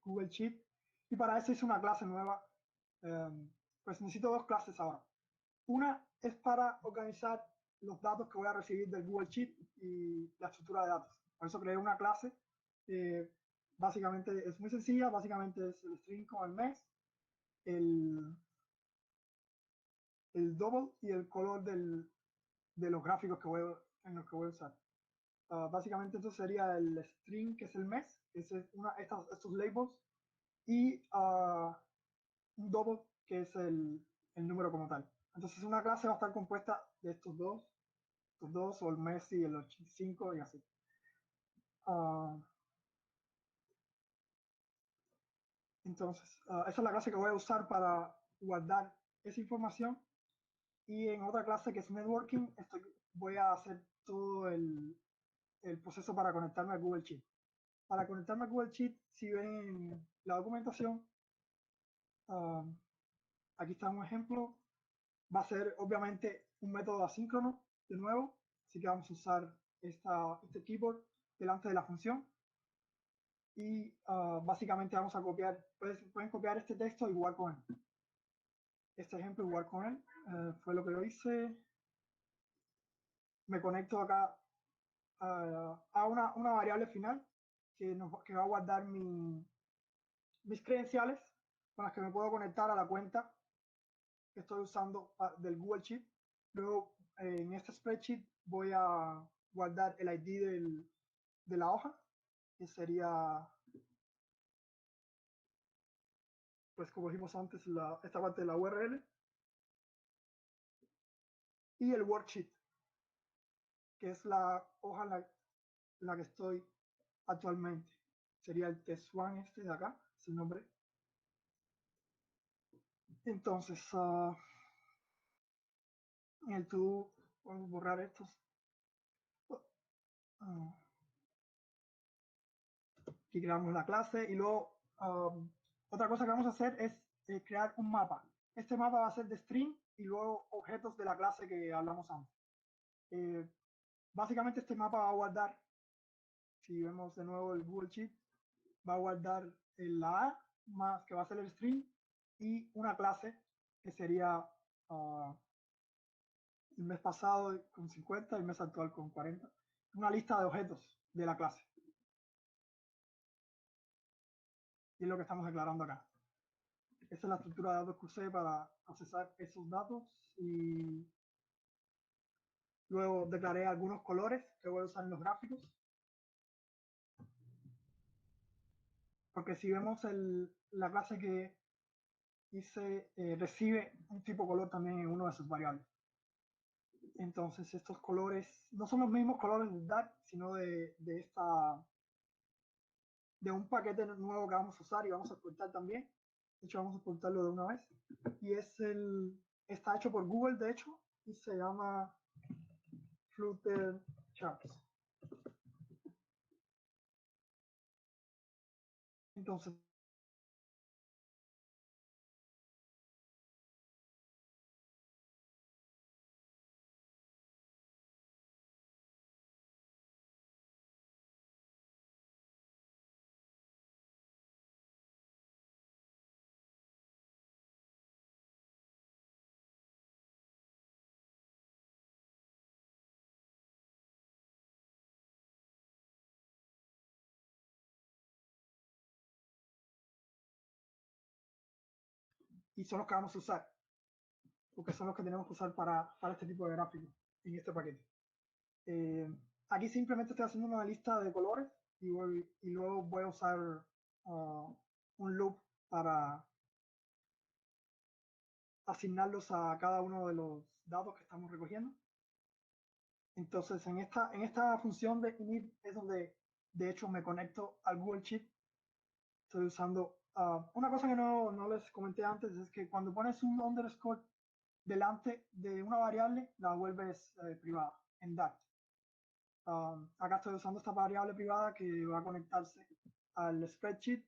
Google Sheet. Y para eso hice una clase nueva. Pues necesito dos clases ahora. Una es para organizar los datos que voy a recibir del Google Sheet y la estructura de datos. Por eso creé una clase. Básicamente es muy sencilla. Básicamente es el string con el mes, el, el double y el color de los gráficos en los que voy a usar. Básicamente esto sería el string, que es el mes, que es estos labels, y un double, que es el número como tal. Entonces una clase va a estar compuesta de estos dos, o el mes y el 85 y así. Entonces, esa es la clase que voy a usar para guardar esa información. Y en otra clase, que es networking, voy a hacer todo el proceso para conectarme a Google Sheet. Para conectarme a Google Sheet, si ven la documentación, aquí está un ejemplo. Va a ser obviamente un método asíncrono de nuevo, así que vamos a usar este keyboard delante de la función y básicamente vamos a copiar, pueden copiar este texto igual con él. Este ejemplo igual con él, fue lo que yo hice. Me conecto acá a una variable final que va a guardar mis credenciales con las que me puedo conectar a la cuenta que estoy usando del Google Sheet. Luego, en este spreadsheet voy a guardar el ID de la hoja, que sería, pues como dijimos antes, esta parte de la URL, y el worksheet, que es la hoja en la que estoy actualmente. Sería el test one este de acá, es el nombre. Entonces, en el to vamos a borrar estos. Aquí creamos la clase y luego otra cosa que vamos a hacer es crear un mapa. este mapa va a ser de string y luego objetos de la clase que hablamos antes. Básicamente este mapa va a guardar, si vemos de nuevo el Google Sheet, va a guardar la A más que va a ser el string y una clase que sería el mes pasado con 50, el mes actual con 40. Una lista de objetos de la clase. Y es lo que estamos declarando acá. Esa es la estructura de datos que usé para procesar esos datos y luego declaré algunos colores que voy a usar en los gráficos. Porque si vemos la clase que hice, recibe un tipo color también en uno de sus variables. Entonces estos colores no son los mismos colores de Dart, sino de un paquete nuevo que vamos a usar y vamos a exportar también. De hecho, vamos a exportarlo de una vez. Y está hecho por Google, de hecho, y se llama Flutter Charts. Entonces, y son los que vamos a usar, porque son los que tenemos que usar para este tipo de gráficos en este paquete. Aquí simplemente estoy haciendo una lista de colores y luego voy a usar un loop para asignarlos a cada uno de los datos que estamos recogiendo. Entonces, en esta función de init es donde, de hecho, me conecto al Google Sheet. Estoy usando una cosa que no les comenté antes, es que cuando pones un underscore delante de una variable, la vuelves privada en Dart. Acá estoy usando esta variable privada que va a conectarse al spreadsheet.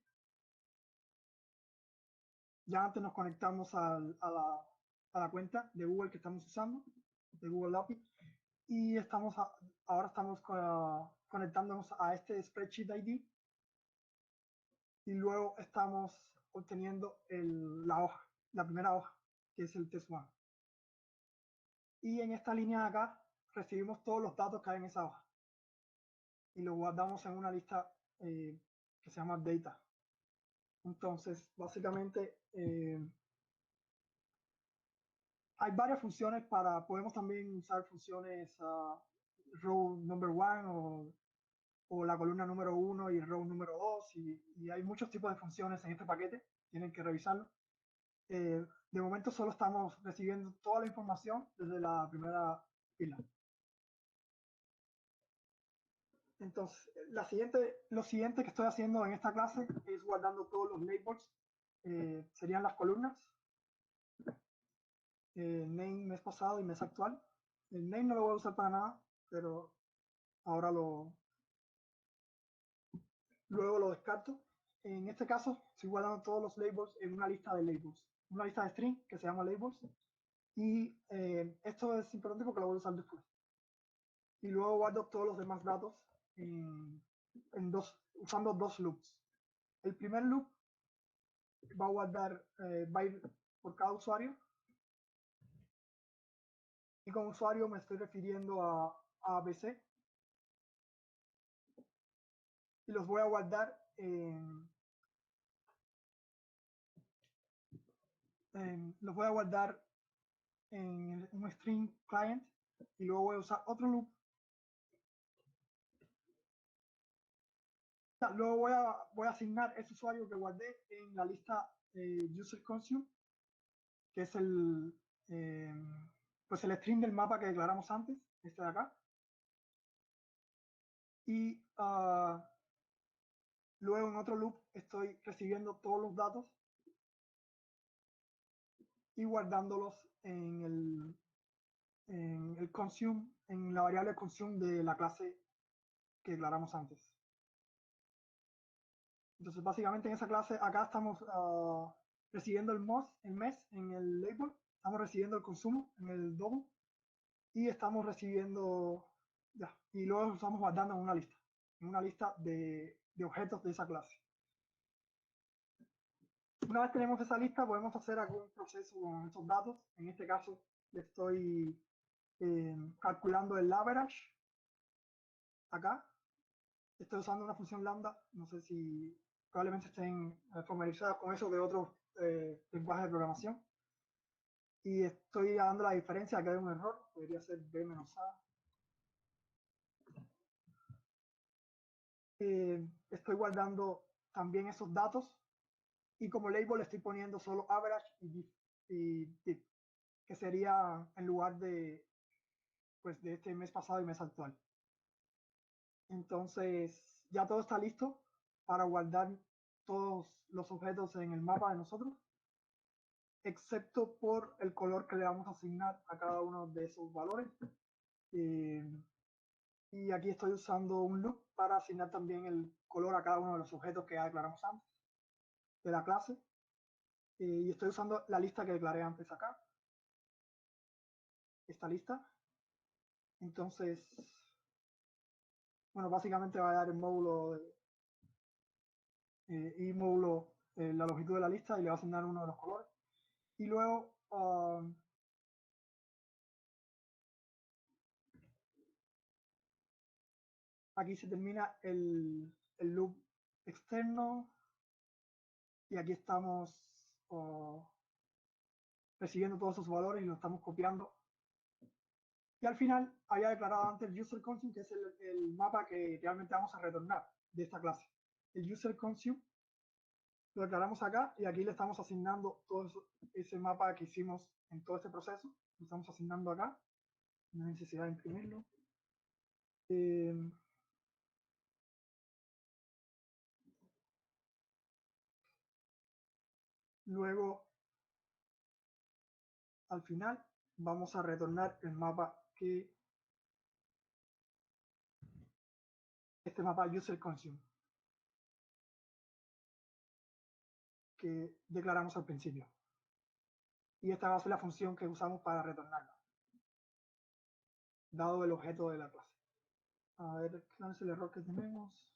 Ya antes nos conectamos a la cuenta de Google que estamos usando, de Google API, y ahora estamos conectándonos a este spreadsheet ID y luego estamos obteniendo la primera hoja, que es el test one. Y en esta línea de acá recibimos todos los datos que hay en esa hoja y los guardamos en una lista que se llama data. Entonces, básicamente, hay varias funciones podemos también usar funciones row number one o la columna número 1 y el row número 2 y hay muchos tipos de funciones en este paquete, tienen que revisarlo. De momento solo estamos recibiendo toda la información desde la primera fila. Entonces, lo siguiente que estoy haciendo en esta clase es guardando todos los labels, serían las columnas, name mes pasado y mes actual. El name no lo voy a usar para nada, pero ahora luego lo descarto. En este caso, estoy guardando todos los labels en una lista de labels, una lista de string que se llama labels. Y esto es importante porque lo voy a usar después. Y luego guardo todos los demás datos usando dos loops. El primer loop va a guardar, va a ir por cada usuario. Y como usuario me estoy refiriendo a ABC. Y los voy a guardar los voy a guardar en un string client y luego voy a usar otro loop. Luego voy a asignar ese usuario que guardé en la lista user consume, que es pues el string del mapa que declaramos antes, este de acá. Y luego en otro loop estoy recibiendo todos los datos y guardándolos en el consume, en la variable consume de la clase que declaramos antes. Entonces, básicamente en esa clase, acá estamos recibiendo el mes en el label, estamos recibiendo el consumo en el double y estamos recibiendo, ya, y luego lo estamos guardando en una lista de objetos de esa clase. Una vez tenemos esa lista, podemos hacer algún proceso con esos datos. En este caso, le estoy calculando el average acá. Estoy usando una función lambda, no sé si probablemente estén familiarizados con eso de otros lenguajes de programación. Y estoy dando la diferencia, acá hay un error, podría ser b menos a. Estoy guardando también esos datos y como label estoy poniendo solo average y diff, que sería en lugar de, pues, de este mes pasado y mes actual. Entonces ya todo está listo para guardar todos los objetos en el mapa de nosotros, excepto por el color que le vamos a asignar a cada uno de esos valores. Y aquí estoy usando un loop para asignar también el color a cada uno de los objetos que ya declaramos antes de la clase. Y estoy usando la lista que declaré antes acá, esta lista. Entonces, bueno, básicamente va a dar el módulo y módulo la longitud de la lista y le va a asignar uno de los colores. Y luego aquí se termina el loop externo y aquí estamos recibiendo todos esos valores y los estamos copiando. Y al final había declarado antes el user consume, que es el mapa que realmente vamos a retornar de esta clase. El user consume lo declaramos acá y aquí le estamos asignando todo ese mapa que hicimos en todo este proceso. Lo estamos asignando acá, no hay necesidad de imprimirlo. Luego, al final, vamos a retornar el mapa este mapa user consume que declaramos al principio. Y esta va a ser la función que usamos para retornarlo, dado el objeto de la clase. A ver, ¿cuál es el error que tenemos?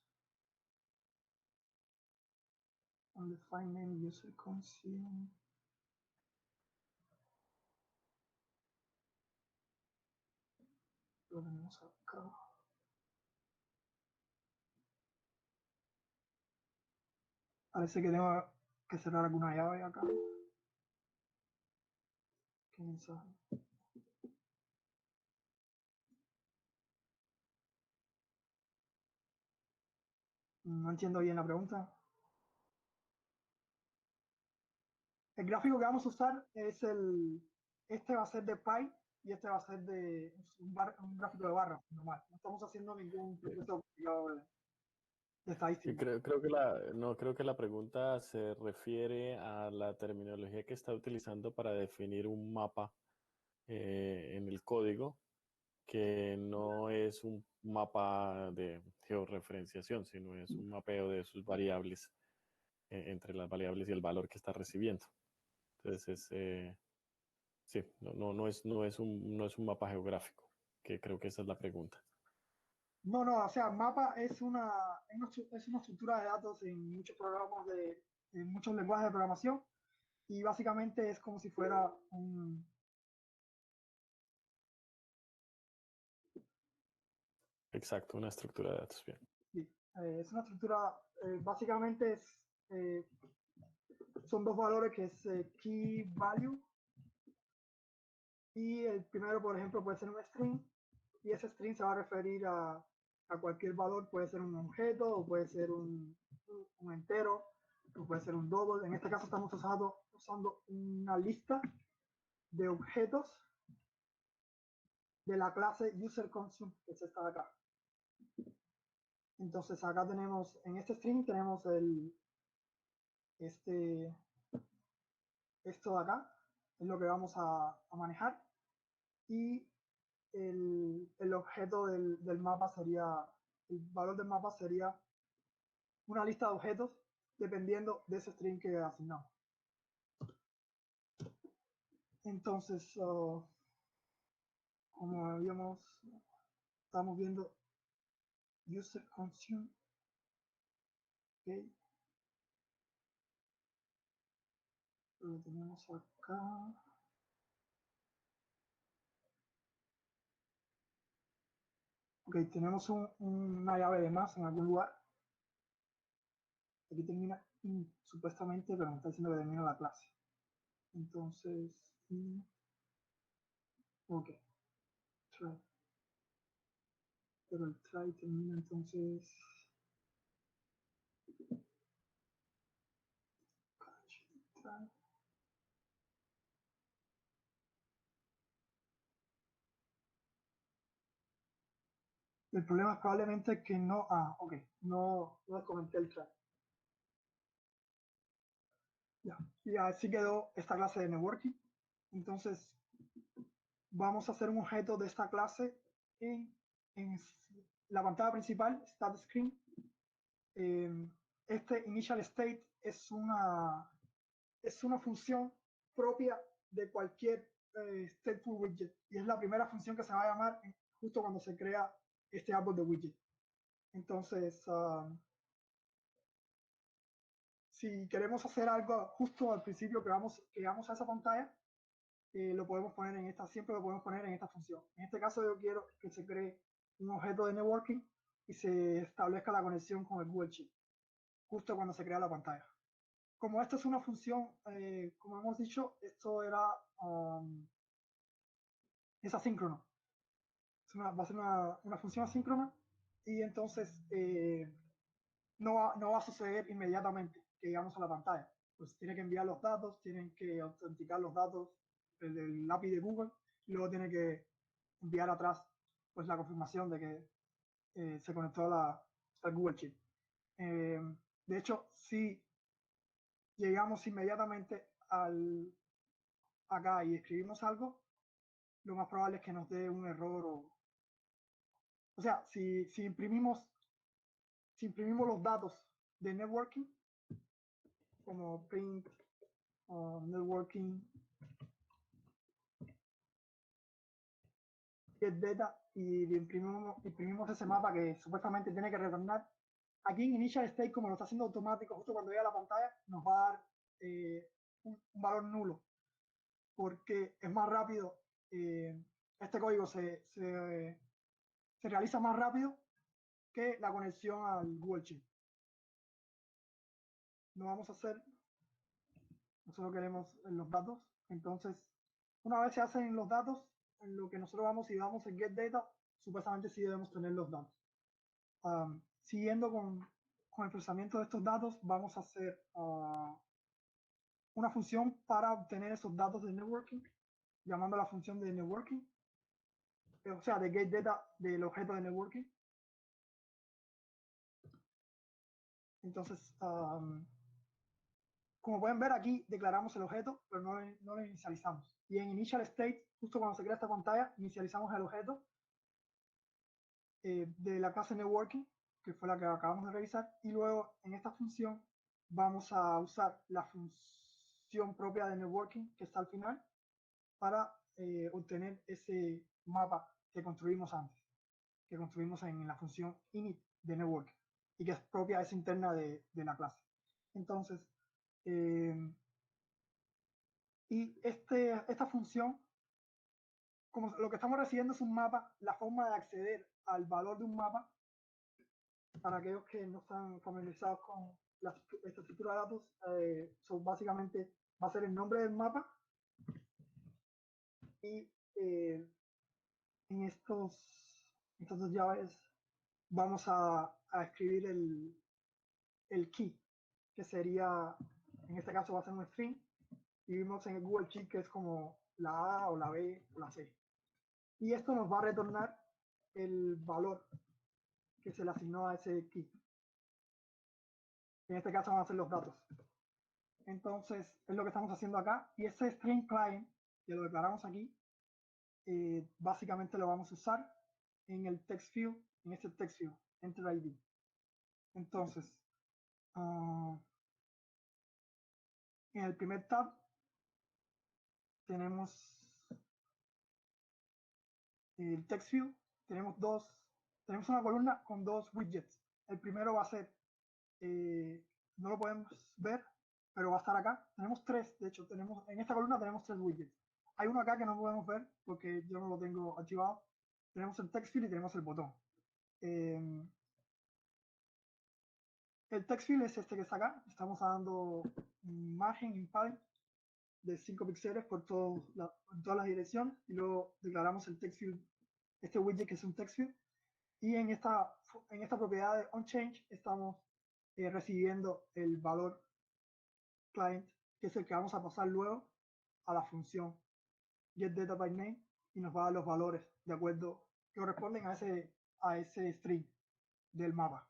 Undefined name user consume. Lo tenemos acá. Parece que tengo que cerrar alguna llave acá. ¿Qué mensaje? No entiendo bien la pregunta. El gráfico que vamos a usar es este va a ser de pie y este va a ser de un gráfico de barras normal. No estamos haciendo ningún proceso complicado de estadística. Creo que la pregunta se refiere a la terminología que está utilizando para definir un mapa en el código, que no es un mapa de georreferenciación, sino es un mapeo de sus variables entre las variables y el valor que está recibiendo. Entonces, sí, no es un mapa geográfico, que creo que esa es la pregunta. No, o sea, mapa es una estructura de datos en muchos programas en muchos lenguajes de programación y básicamente es como si fuera un... Exacto, una estructura de datos, bien. Sí, es una estructura, básicamente eh, son dos valores que es key value y el primero, por ejemplo, puede ser un string y ese string se va a referir a cualquier valor, puede ser un objeto o puede ser un entero o puede ser un double. En este caso estamos usando una lista de objetos de la clase userConsume, que es esta de acá. Entonces acá tenemos, en este string tenemos esto de acá, es lo que vamos a manejar, y el objeto del mapa sería, el valor del mapa sería una lista de objetos dependiendo de ese string que asignamos. Entonces, como estamos viendo user consume, ok, lo tenemos acá. Ok, tenemos una llave de más en algún lugar. Aquí termina supuestamente, pero me está diciendo que termina la clase. Entonces, ok, try. Pero el try termina entonces. Try. El problema es probablemente que no. Ok, no comenté el try. Ya, y así quedó esta clase de networking. Entonces, vamos a hacer un objeto de esta clase en la pantalla principal, Start Screen. Este initial state es una función propia de cualquier stateful widget y es la primera función que se va a llamar justo cuando se crea este árbol de widget. Entonces, si queremos hacer algo justo al principio que vamos a esa pantalla, lo podemos poner en esta, siempre lo podemos poner en esta función. En este caso yo quiero que se cree un objeto de networking y se establezca la conexión con el Google Sheet, justo cuando se crea la pantalla. Como esto es una función, como hemos dicho, esto es asíncrono. Va a ser una función asíncrona y entonces no va a suceder inmediatamente que llegamos a la pantalla. Pues tiene que enviar los datos, tienen que autenticar los datos del API de Google y luego tiene que enviar atrás pues la confirmación de que se conectó al Google Sheet. De hecho, si llegamos inmediatamente acá y escribimos algo, lo más probable es que nos dé un error o sea, si imprimimos los datos de networking, como print networking get data y imprimimos ese mapa que supuestamente tiene que retornar, aquí en initial state, como lo está haciendo automático, justo cuando llega a la pantalla, nos va a dar un valor nulo, porque es más rápido, este código se realiza más rápido que la conexión al Google Sheet. No vamos a hacer, nosotros queremos los datos, entonces una vez se hacen los datos, en lo que nosotros vamos y damos el get data, supuestamente sí debemos tener los datos. Siguiendo con el procesamiento de estos datos, vamos a hacer una función para obtener esos datos de networking, llamando a la función de networking, o sea, de get data del objeto de networking. Entonces, como pueden ver aquí, declaramos el objeto, pero no lo inicializamos. Y en initial state, justo cuando se crea esta pantalla, inicializamos el objeto de la clase networking, que fue la que acabamos de revisar, y luego en esta función vamos a usar la función propia de networking que está al final para obtener ese mapa que construimos antes, que construimos en la función init de networking y que es propia, es interna de la clase. Entonces, y esta función, como lo que estamos recibiendo es un mapa, la forma de acceder al valor de un mapa, para aquellos que no están familiarizados con esta estructura de datos, básicamente va a ser el nombre del mapa y en estas dos llaves vamos a escribir el key, que sería, en este caso va a ser un string, y vimos en el Google Sheet que es como la A o la B o la C. Y esto nos va a retornar el valor que se le asignó a ese key. En este caso van a ser los datos. Entonces, es lo que estamos haciendo acá. Y ese string client, que lo declaramos aquí, básicamente lo vamos a usar en el text field, en este text field, enter ID. Entonces, en el primer tab tenemos el text field, tenemos una columna con dos widgets. El primero va a ser, no lo podemos ver, pero va a estar acá. Tenemos tres, de hecho, en esta columna tenemos tres widgets. Hay uno acá que no podemos ver porque yo no lo tengo activado. Tenemos el text field y tenemos el botón. El text field es este que está acá. Estamos dando margen in padding de 5 píxeles por en todas las direcciones, y luego declaramos el text field, este widget que es un text field, y en esta propiedad de onChange estamos recibiendo el valor client, que es el que vamos a pasar luego a la función getDataByName, y nos va a dar los valores de acuerdo que corresponden a ese string del mapa.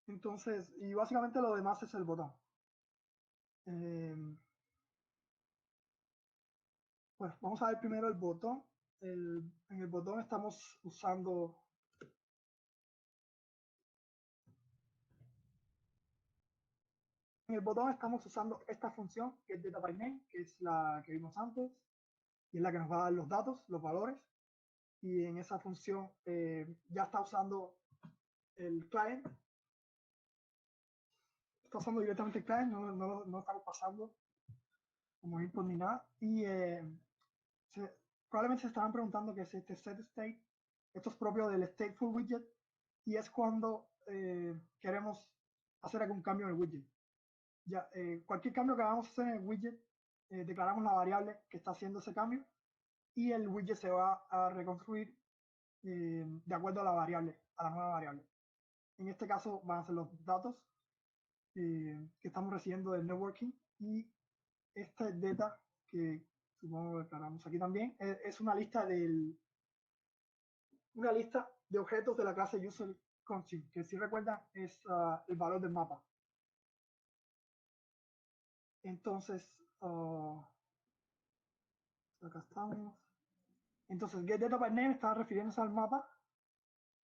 Entonces, y básicamente lo demás es el botón. Pues vamos a ver primero el botón. En el botón estamos usando esta función que es dataByName, que es la que vimos antes, y es la que nos va a dar los datos, los valores. Y en esa función ya está usando el client. Está usando directamente el client, no estamos pasando como input ni nada. Y probablemente se estaban preguntando qué es este setState. Esto es propio del stateful widget, y es cuando queremos hacer algún cambio en el widget. Ya, cualquier cambio que hagamos en el widget, declaramos la variable que está haciendo ese cambio, y el widget se va a reconstruir de acuerdo a la nueva variable. En este caso van a ser los datos que estamos recibiendo del networking, y este data, que supongo que declaramos aquí también, es una lista de objetos de la clase userConstant, que si recuerdan es el valor del mapa. Entonces, acá estamos. Entonces, getDataByName está refiriéndose al mapa,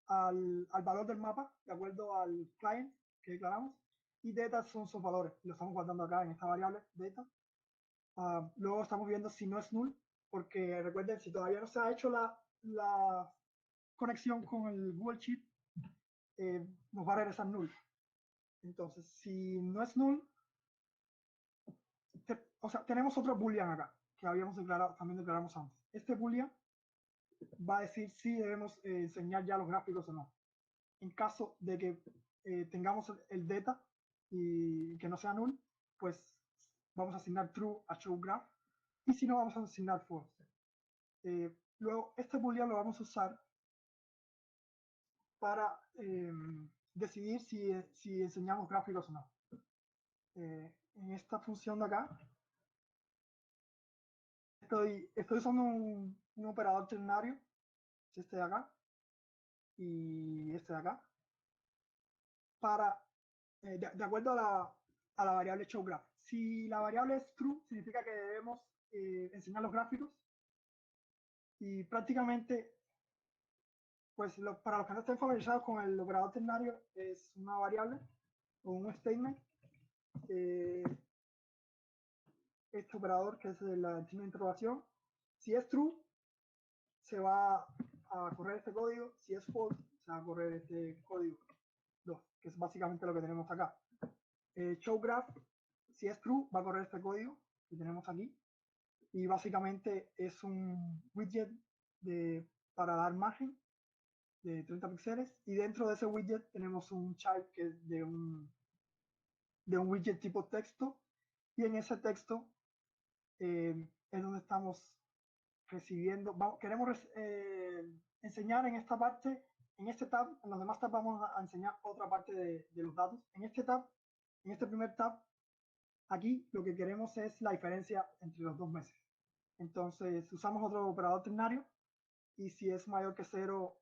al valor del mapa, de acuerdo al client que declaramos, y data son sus valores. Lo estamos guardando acá en esta variable, data. Luego estamos viendo si no es null, porque recuerden, si todavía no se ha hecho la conexión con el Google Sheet, nos va a regresar null. Entonces, si no es null, tenemos otro boolean acá, que también declaramos antes. Este boolean va a decir si debemos enseñar ya los gráficos o no. En caso de que tengamos el data y que no sea null, pues vamos a asignar true a showGraph, y si no, vamos a asignar false. Luego, este boolean lo vamos a usar para decidir si enseñamos gráficos o no. En esta función de acá, estoy usando un operador ternario, es este de acá y este de acá, para, de acuerdo a la variable showGraph. Si la variable es true, significa que debemos enseñar los gráficos, y prácticamente, pues para los que no estén familiarizados con el operador ternario, es una variable o un statement. Este operador, que es el signo de interrogación, si es true, se va a correr este código; si es false, se va a correr este código 2, que es básicamente lo que tenemos acá. ShowGraph, si es true, va a correr este código que tenemos aquí, y básicamente es un widget para dar margen de 30 píxeles, y dentro de ese widget tenemos un child que es de un widget tipo texto, y en ese texto es donde estamos recibiendo, queremos enseñar en esta parte, en este tab. En los demás tabs vamos a enseñar otra parte de los datos. En este tab, en este primer tab, aquí lo que queremos es la diferencia entre los 2 meses. Entonces usamos otro operador ternario, y si es mayor que 0,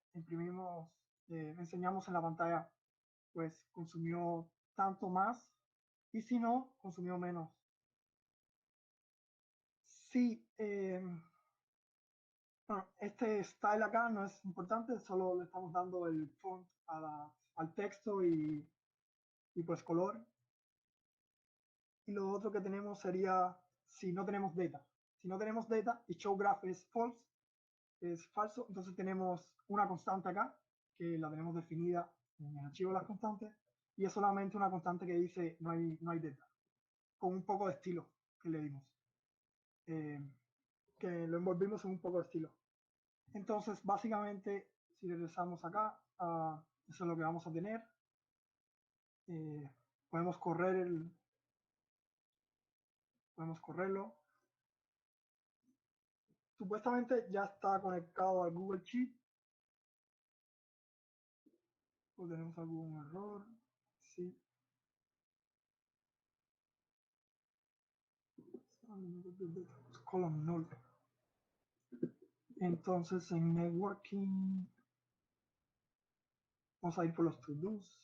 enseñamos en la pantalla, pues consumió tanto más, y si no, consumió menos. Sí, bueno, este style acá no es importante, solo le estamos dando el font al texto y pues color. Y lo otro que tenemos sería si no tenemos data. Si no tenemos data y showGraph es false, es falso, entonces tenemos una constante acá, que la tenemos definida en el archivo de las constantes, y es solamente una constante que dice no hay data, con un poco de estilo que le dimos, que lo envolvimos en un poco de estilo. Entonces, básicamente, si regresamos acá, eso es lo que vamos a tener. Podemos correrlo. Supuestamente ya está conectado al Google Sheet. ¿O tenemos algún error? Sí. Column null. Entonces en networking vamos a ir por los to-dos.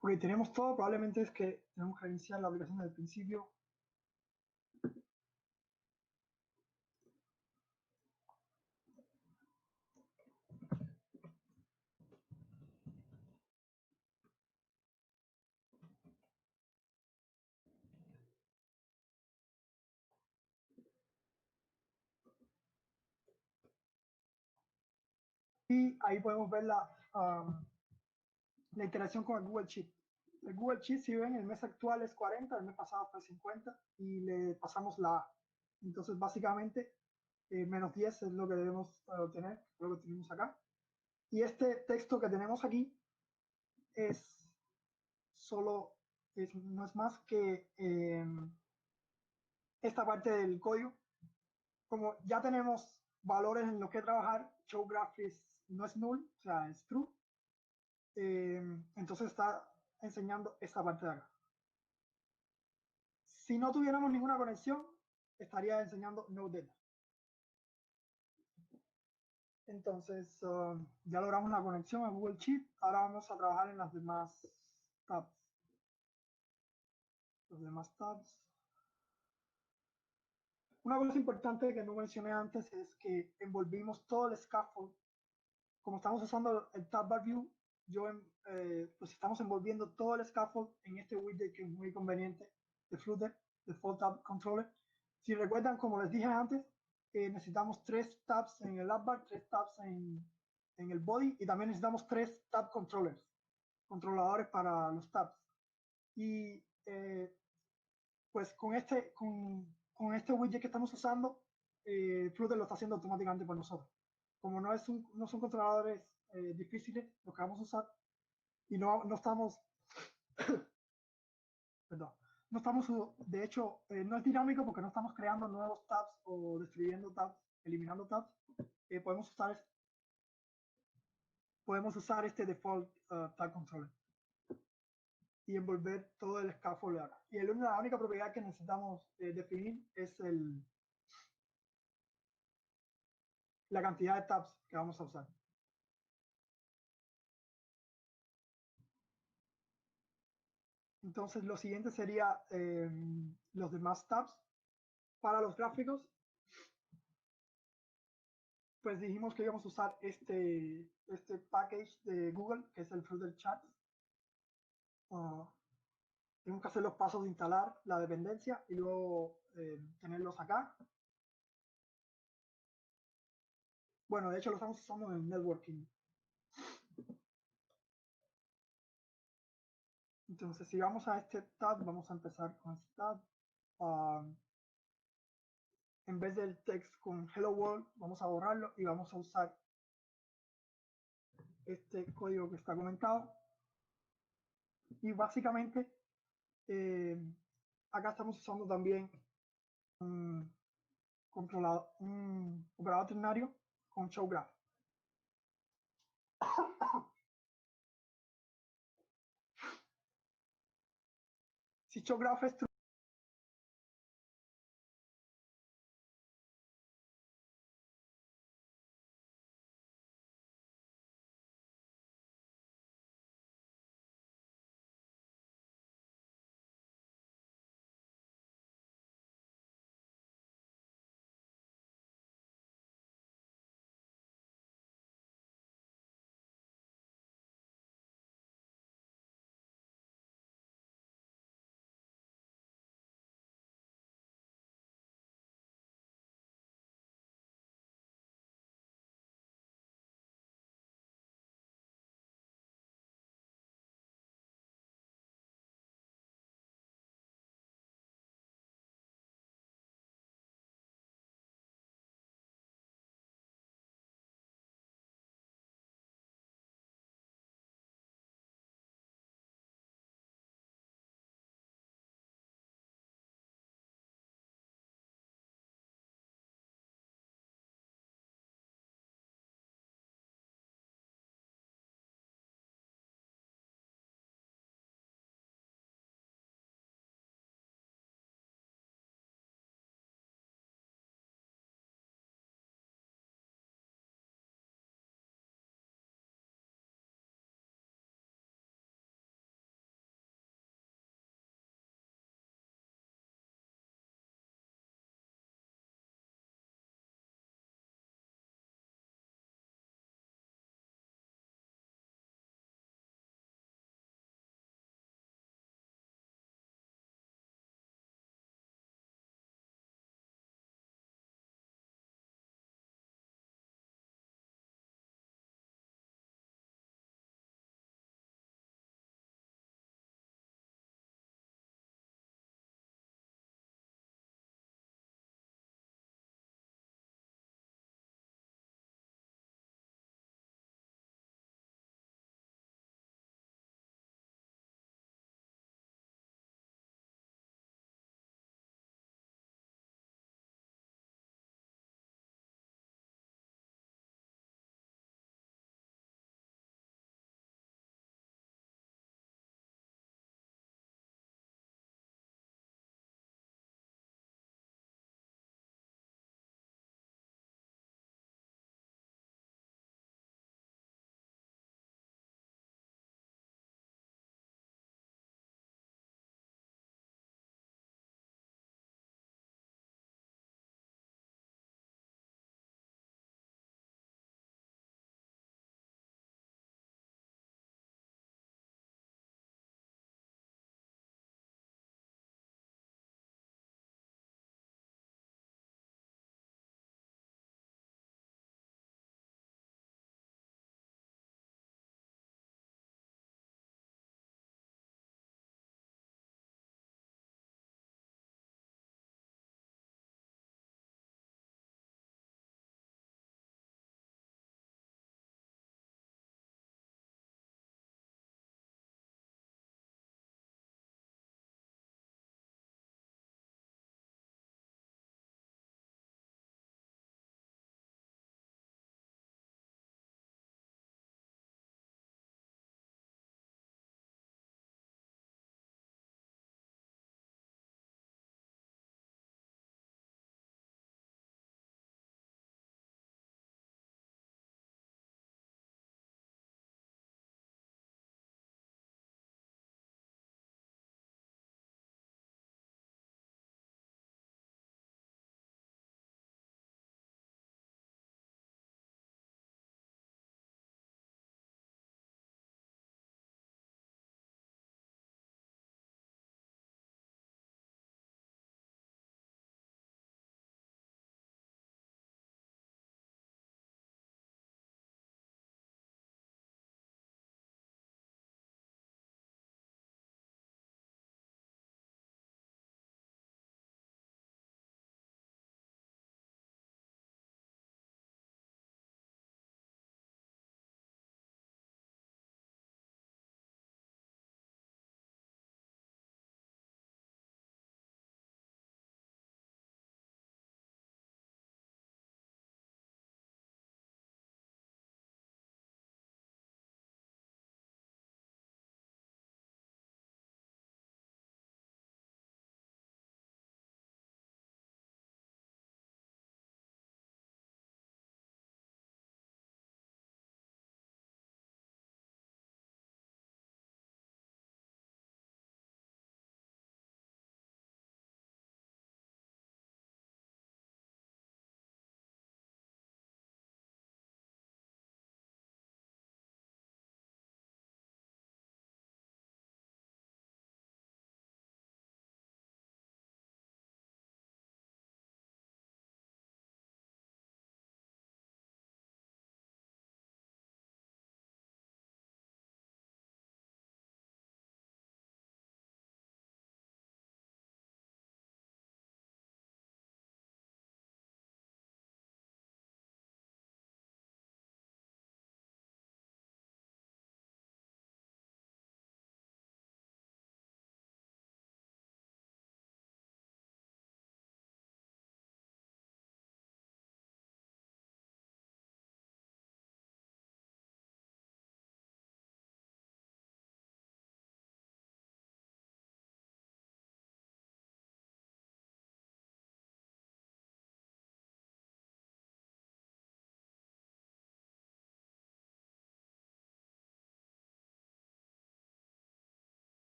Ok, tenemos todo, probablemente es que tenemos que reiniciar la aplicación desde el principio. Y ahí podemos ver la interacción con el Google Sheet. El Google Sheet, si ven, el mes actual es 40, el mes pasado fue 50 y le pasamos la A. Entonces, básicamente, menos 10 es lo que debemos obtener, lo que tenemos acá. Y este texto que tenemos aquí es solo, no es más que esta parte del código. Como ya tenemos valores en los que trabajar, showGraph no es null, o sea, es true. Entonces está enseñando esta parte de acá. Si no tuviéramos ninguna conexión, estaría enseñando no data. Entonces, ya logramos la conexión a Google Sheet. Ahora vamos a trabajar en las demás tabs. Los demás tabs. Una cosa importante que no mencioné antes es que envolvimos todo el scaffold. Como estamos usando el tab bar view, pues estamos envolviendo todo el scaffold en este widget que es muy conveniente de Flutter, Default Tab Controller. Si recuerdan, como les dije antes, necesitamos 3 tabs en el app bar, 3 tabs en el body y también necesitamos 3 tab controllers, controladores para los tabs. Y pues con este widget que estamos usando, Flutter lo está haciendo automáticamente por nosotros. Como no son controladores difíciles los que vamos a usar y no estamos, perdón, no estamos, de hecho, no es dinámico porque no estamos creando nuevos tabs o destruyendo tabs, eliminando tabs, podemos usar este default tab controller y envolver todo el scaffold acá. Y la única propiedad que necesitamos definir es la cantidad de tabs que vamos a usar. Entonces lo siguiente sería los demás tabs. Para los gráficos, pues dijimos que íbamos a usar este package de Google, que es el Flutter Charts. Tenemos que hacer los pasos de instalar la dependencia y luego tenerlos acá. Bueno, de hecho lo estamos usando en el networking. Entonces, si vamos a este tab, vamos a empezar con este tab. En vez del text con Hello World, vamos a borrarlo y vamos a usar este código que está comentado. Y básicamente, acá estamos usando también un operador ternario con showGraph. Si showGraph es true,